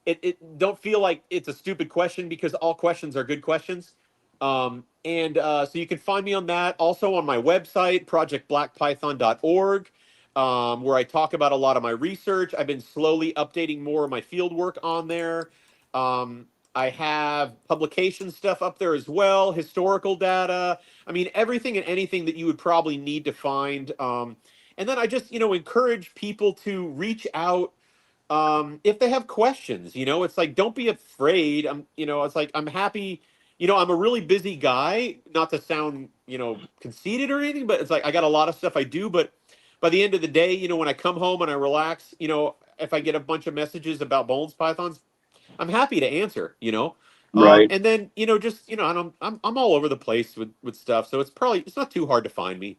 it don't feel like it's a stupid question because all questions are good questions. So you can find me on that. Also on my website, projectblackpython.org. Where I talk about a lot of my research. I've been slowly updating more of my field work on there. I have publication stuff up there as well, historical data. I mean, everything and anything that you would probably need to find. And then I just, encourage people to reach out if they have questions. It's like, don't be afraid. It's like, I'm happy. I'm a really busy guy, not to sound, conceited or anything, but it's like, I got a lot of stuff I do, but by the end of the day, when I come home and I relax, if I get a bunch of messages about Boelens pythons, I'm happy to answer, Right. And then, I'm all over the place with stuff. So it's not too hard to find me,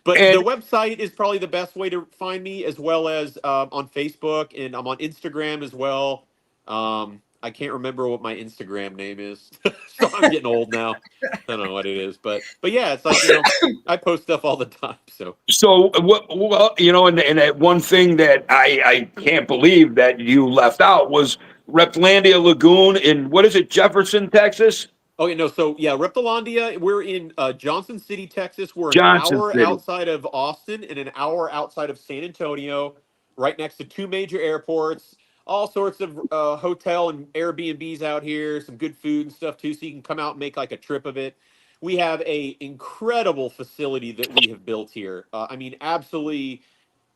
but the website is probably the best way to find me, as well as on Facebook, and I'm on Instagram as well. I can't remember what my Instagram name is. So I'm getting old now. I don't know what it is, but yeah, it's like, I post stuff all the time. So well, and that one thing that I can't believe that you left out was Reptilandia Lagoon in, what is it, Jefferson, Texas? Okay, no, so yeah, Reptilandia, we're in Johnson City, Texas. We're an hour outside of Austin and an hour outside of San Antonio, right next to two major airports. All sorts of hotel and Airbnbs out here, some good food and stuff too, so you can come out and make like a trip of it. We have a incredible facility that we have built here. I mean, absolutely,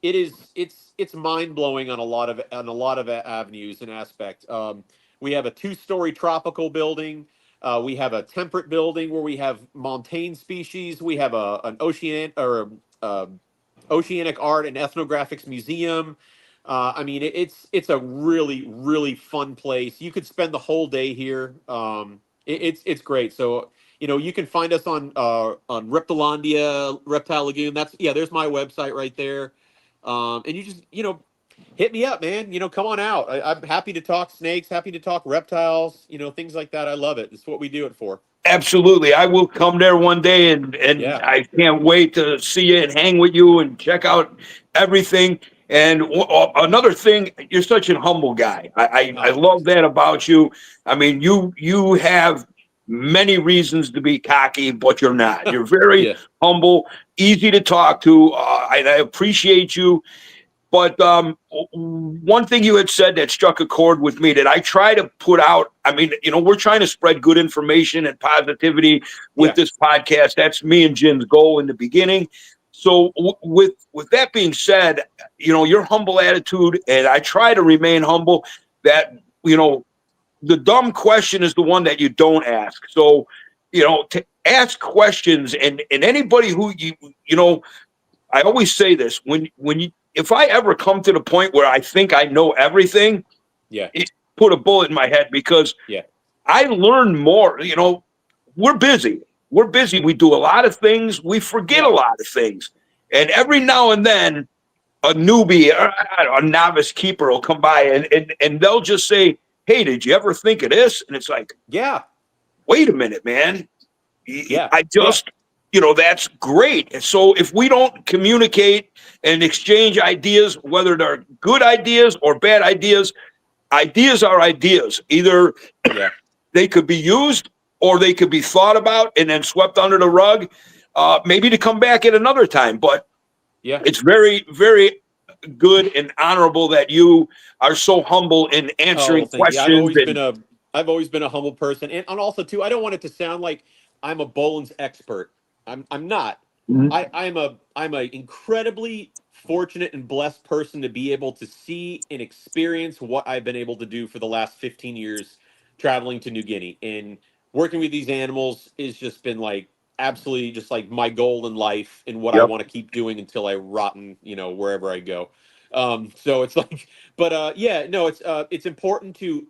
it's mind blowing on a lot of avenues and aspects. We have a 2-story tropical building. We have a temperate building where we have montane species. We have an oceanic art and ethnographics museum. I mean, it's a really, really fun place. You could spend the whole day here. It's great. So, you can find us on Reptilandia, Reptile Lagoon. There's my website right there. And you just, hit me up, man. Come on out. I'm happy to talk snakes, happy to talk reptiles, things like that. I love it. It's what we do it for. Absolutely. I will come there one day, and I can't wait to see you and hang with you and check out everything. And another thing, you're such a humble guy. I love that about you. I mean, you have many reasons to be cocky, but you're not. You're very humble, easy to talk to. And I appreciate you. But one thing you had said that struck a chord with me that I try to put out. I mean, we're trying to spread good information and positivity with this podcast. That's me and Jim's goal in the beginning. So with that being said, your humble attitude, and I try to remain humble, that, the dumb question is the one that you don't ask. So, to ask questions, and anybody who I always say this, if I ever come to the point where I think I know everything, put a bullet in my head, because I learn more. We're busy. We do a lot of things. We forget a lot of things. And every now and then, a newbie or a novice keeper will come by and they'll just say, "Hey, did you ever think of this?" And it's like, Yeah. wait a minute, man. Yeah. I just, that's great. And so if we don't communicate and exchange ideas, whether they're good ideas or bad ideas, ideas are ideas. Either they could be used or they could be thought about and then swept under the rug, maybe to come back at another time. But it's very, very good and honorable that you are so humble in answering questions. I've always been a humble person, and also too, I don't want it to sound like I'm a Boelens expert. I'm not. Mhm. I'm a incredibly fortunate and blessed person to be able to see and experience what I've been able to do for the last 15 years traveling to New Guinea, and working with these animals has just been like absolutely just like my goal in life and what I Yep. want to keep doing until I rotten, wherever I go. So it's like, but no, it's important to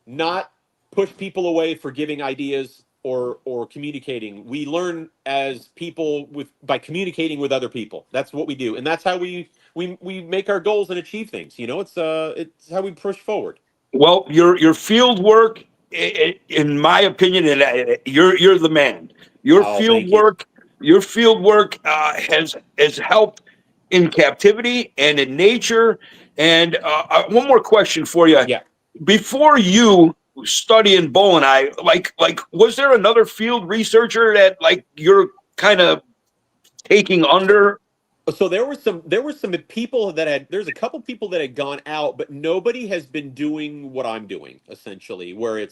not push people away for giving ideas or communicating. We learn as people by communicating with other people. That's what we do, and that's how we make our goals and achieve things. It's how we push forward. Well, your field work, in my opinion, and you're the man. Your Oh, field thank you. work, has helped in captivity and in nature. And one more question for you. Yeah. Before you studying Boeleni, like was there another field researcher that like you're kind of taking under? So there were some people there's a couple people that had gone out, but nobody has been doing what I'm doing, essentially, where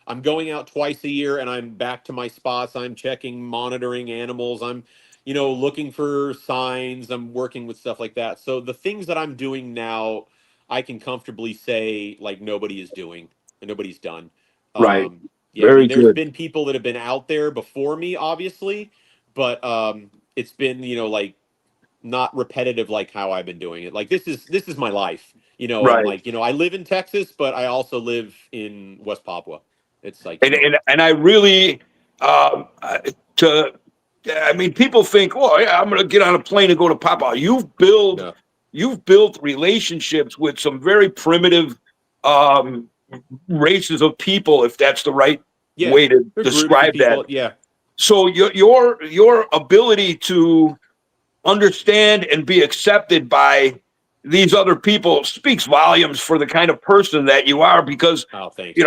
I'm going out twice a year and I'm back to my spots. I'm checking, monitoring animals. I'm, looking for signs. I'm working with stuff like that. So the things that I'm doing now, I can comfortably say like nobody is doing and nobody's done. Right. I Very mean, there's good. been people that have been out there before me, obviously, but it's been, like not repetitive like how I've been doing it. Like this is my life, and Right. like, I live in Texas, but I also live in West Papua. It's like, And I really to I mean, people think, "Oh, yeah, I'm going to get on a plane and go to Papua." no. You've built relationships with some very primitive um, races of people, if that's the right Yeah, way to they're groups of describe that. people. Yeah. So your ability to understand and be accepted by these other people speaks volumes for the kind of person that you are, because Oh, thanks.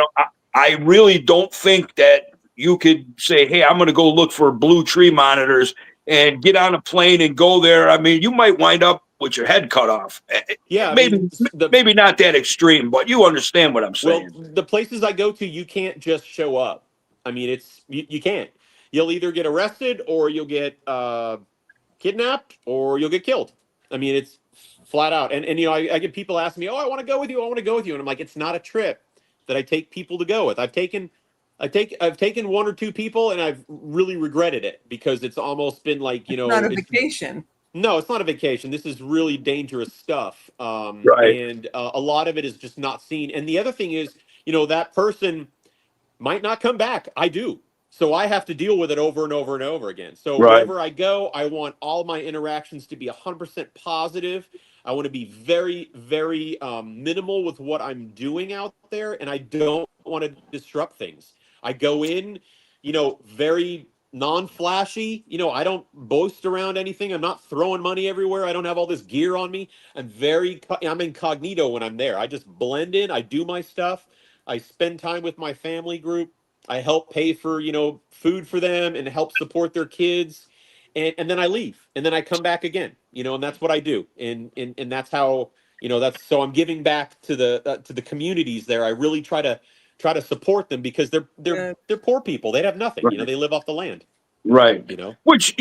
I really don't think that you could say, "Hey, I'm going to go look for blue tree monitors and get on a plane and go there." I mean, you might wind up with your head cut off. Yeah, I Maybe mean, maybe not that extreme, but you understand what I'm well, saying. the places I go to, you can't just show up. I mean, you can't. You'll either get arrested or you'll get kidnapped or you'll get killed. I mean, it's flat out. And I get people asking me, "Oh, I want to go with you. I want to go with you." And I'm like, it's not a trip that I take people to go with. I've taken one or two people and I've really regretted it, because it's almost been like, Not a vacation. no, it's not a vacation. This is really dangerous stuff. Right. And a lot of it is just not seen. And the other thing is, that person might not come back. I do. So I have to deal with it over and over and over again. So Right. wherever I go, I want all my interactions to be 100% positive. I want to be very, very minimal with what I'm doing out there, and I don't want to disrupt things. I go in, very non-flashy. I don't boast around anything. I'm not throwing money everywhere. I don't have all this gear on me. I'm incognito when I'm there. I just blend in. I do my stuff. I spend time with my family group. I help pay for, food for them and help support their kids. And then I leave and then I come back again, and that's what I do. And that's how, so I'm giving back to the communities there. I really try to support them, because they're poor people. They have nothing, Right. they live off the land, Right. Which,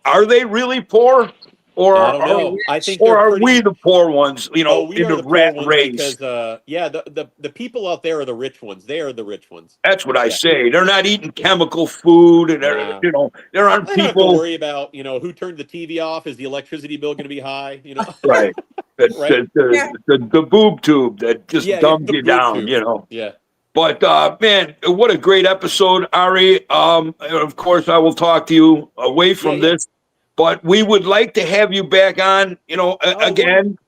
are they really poor? Or I don't know. I think or they're are pretty. we the poor ones, We in are the the poor rat ones race? because the people out there are the rich ones. They are the rich ones. That's what I Yeah. say. They're not eating chemical food, and Nah. there aren't I don't have to people. worry about, who turned the TV off. Is the electricity bill going to be high? Right. Right? The boob tube that just Yeah, dumbs the you boob down, tube. Yeah. But man, what a great episode, Ari. Of course, I will talk to you away from Yeah. this. but we would like to have you back on, again.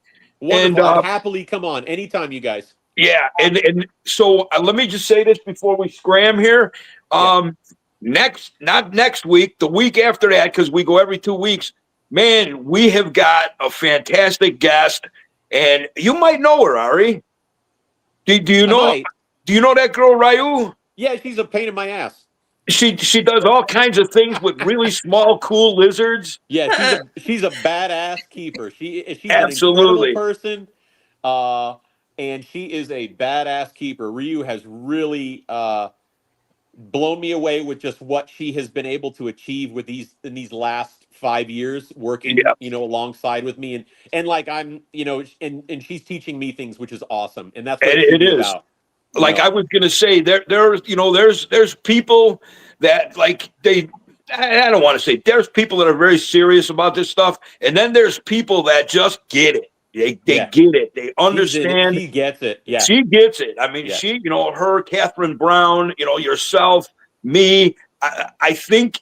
Wonderful. And I'd happily come on anytime, you guys. yeah, and so let me just say this before we scram here. Not next week, the week after that, because we go every 2 weeks. Man, we have got a fantastic guest, and you might know her, Ari. Do you know? Do you know that girl, Ryu? Yeah, she's a pain in my ass. She does all kinds of things with really small, cool lizards. Yeah, she's a badass keeper. She's Absolutely an incredible person, and she is a badass keeper. Ryu has really blown me away with just what she has been able to achieve with in these last 5 years working, alongside with me, and like I'm, and she's teaching me things, which is awesome, and that's what it is about. Like I was gonna say, there's people that like I don't want to say there's people that are very serious about this stuff, and then there's people that just get it. They get it. They understand. She gets it. Yeah, she gets it. I mean, she, her, Catherine Brown, yourself, me. I think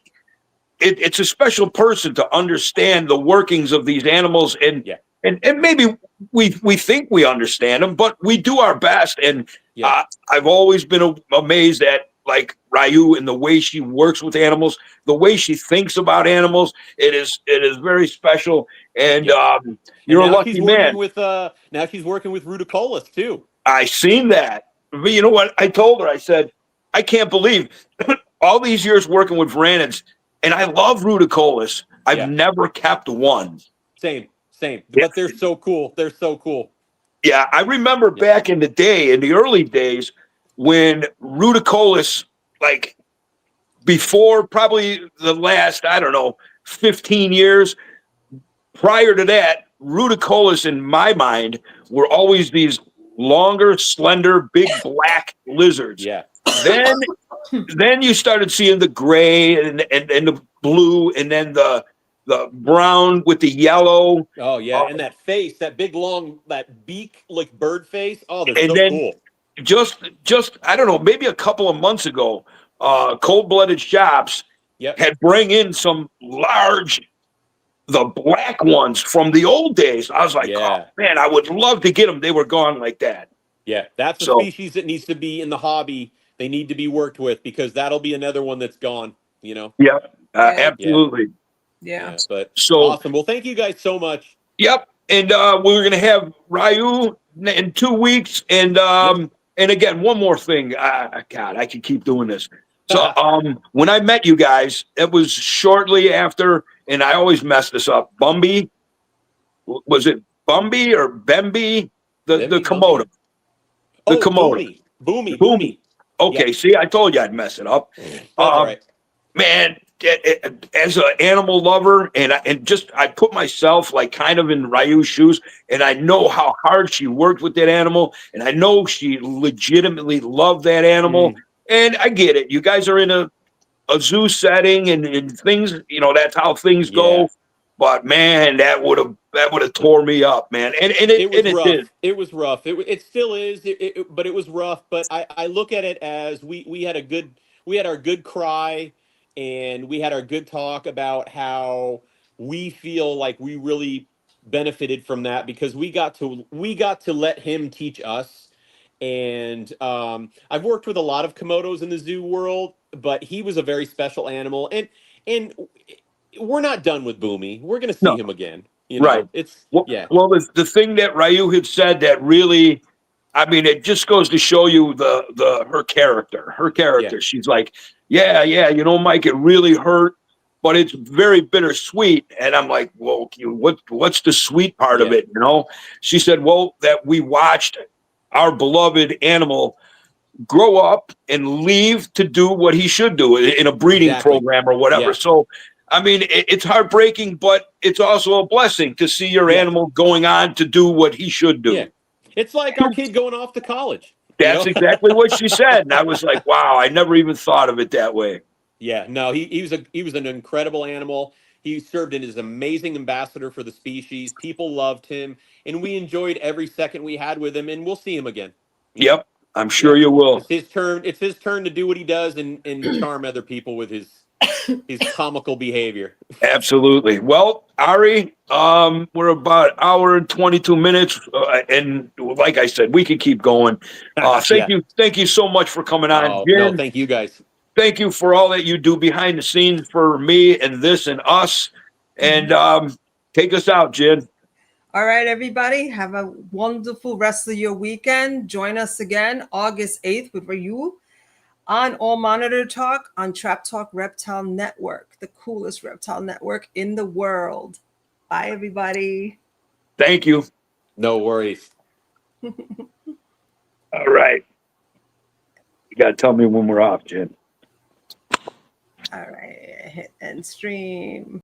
it's a special person to understand the workings of these animals, and maybe we think we understand them, but we do our best. And I've always been amazed at like Ryu and the way she works with animals, the way she thinks about animals. It is very special. And you're a lucky man. Now she's working with Ruticollis too. I seen that. But you know what? I told her, I said, I can't believe all these years working with Vranids, and I love Ruticollis. I've never kept one. Same. But they're so cool. They're so cool. Yeah, I remember back in the day, in the early days, when Ruticollis, like before probably the last, 15 years, prior to that, Ruticollis in my mind were always these longer, slender, big black lizards. Yeah. Then you started seeing the gray and the blue, and then the brown with the yellow. Oh yeah, and that face, that big long, that beak like bird face. Oh, they're so cool. Just I don't know, maybe a couple of months ago, Cold-Blooded Shops had bring in some large, the black ones from the old days. I was like, oh man, I would love to get them. They were gone like that. Yeah, that's a species that needs to be in the hobby. They need to be worked with, because that'll be another one that's gone. Yeah, absolutely. Yeah. But awesome. Well, thank you guys so much. Yep. And we're going to have Ryu in 2 weeks. And and again, one more thing. God, I can keep doing this. So when I met you guys, it was shortly after, and I always mess this up. Bumby. Was it Bumby or Bemby? The Komodo. The Komodo. Boomy. Okay, see, I told you I'd mess it up. Right. Man, as an animal lover, and I put myself like kind of in Ryu's shoes, and I know how hard she worked with that animal, and I know she legitimately loved that animal, and I get it. You guys are in a zoo setting, and things, that's how things go. But man, that would have tore me up, man. And it did. It was rough. It still is. But it was rough. But I look at it as we had our good cry, and we had our good talk about how we feel like we really benefited from that, because we got to let him teach us. And I've worked with a lot of Komodos in the zoo world, but he was a very special animal, and we're not done with Boomy. We're going to see him again. Right. Well, the thing that Ryu had said that really, I mean, it just goes to show you her character. Her character. Yeah. She's like, Mike, it really hurt, but it's very bittersweet. And I'm like, well, what's the sweet part of it? She said, well, that we watched our beloved animal grow up and leave to do what he should do in a breeding program or whatever. Yeah. So, I mean, it's heartbreaking, but it's also a blessing to see your animal going on to do what he should do. Yeah. It's like our kid going off to college. That's exactly what she said. And I was like, wow, I never even thought of it that way. Yeah, no, he was an incredible animal. He served as an amazing ambassador for the species. People loved him, and we enjoyed every second we had with him, and we'll see him again. Yep, I'm sure you will. It's his turn to do what he does and charm other people with his his comical behavior. Absolutely. Well, Ari, we're about an hour and 22 minutes. And like I said, we could keep going. Yeah. Thank you so much for coming on, Oh, Jen. no, thank you guys. Thank you for all that you do behind the scenes for me and this and us. And take us out, Jen. All right, everybody. Have a wonderful rest of your weekend. Join us again August 8th with you on All Monitor Talk on Trap Talk Reptile Network, the coolest reptile network in the world. Bye, everybody. Thank you. No worries. All right. You got to tell me when we're off, Jen. All right. Hit end stream.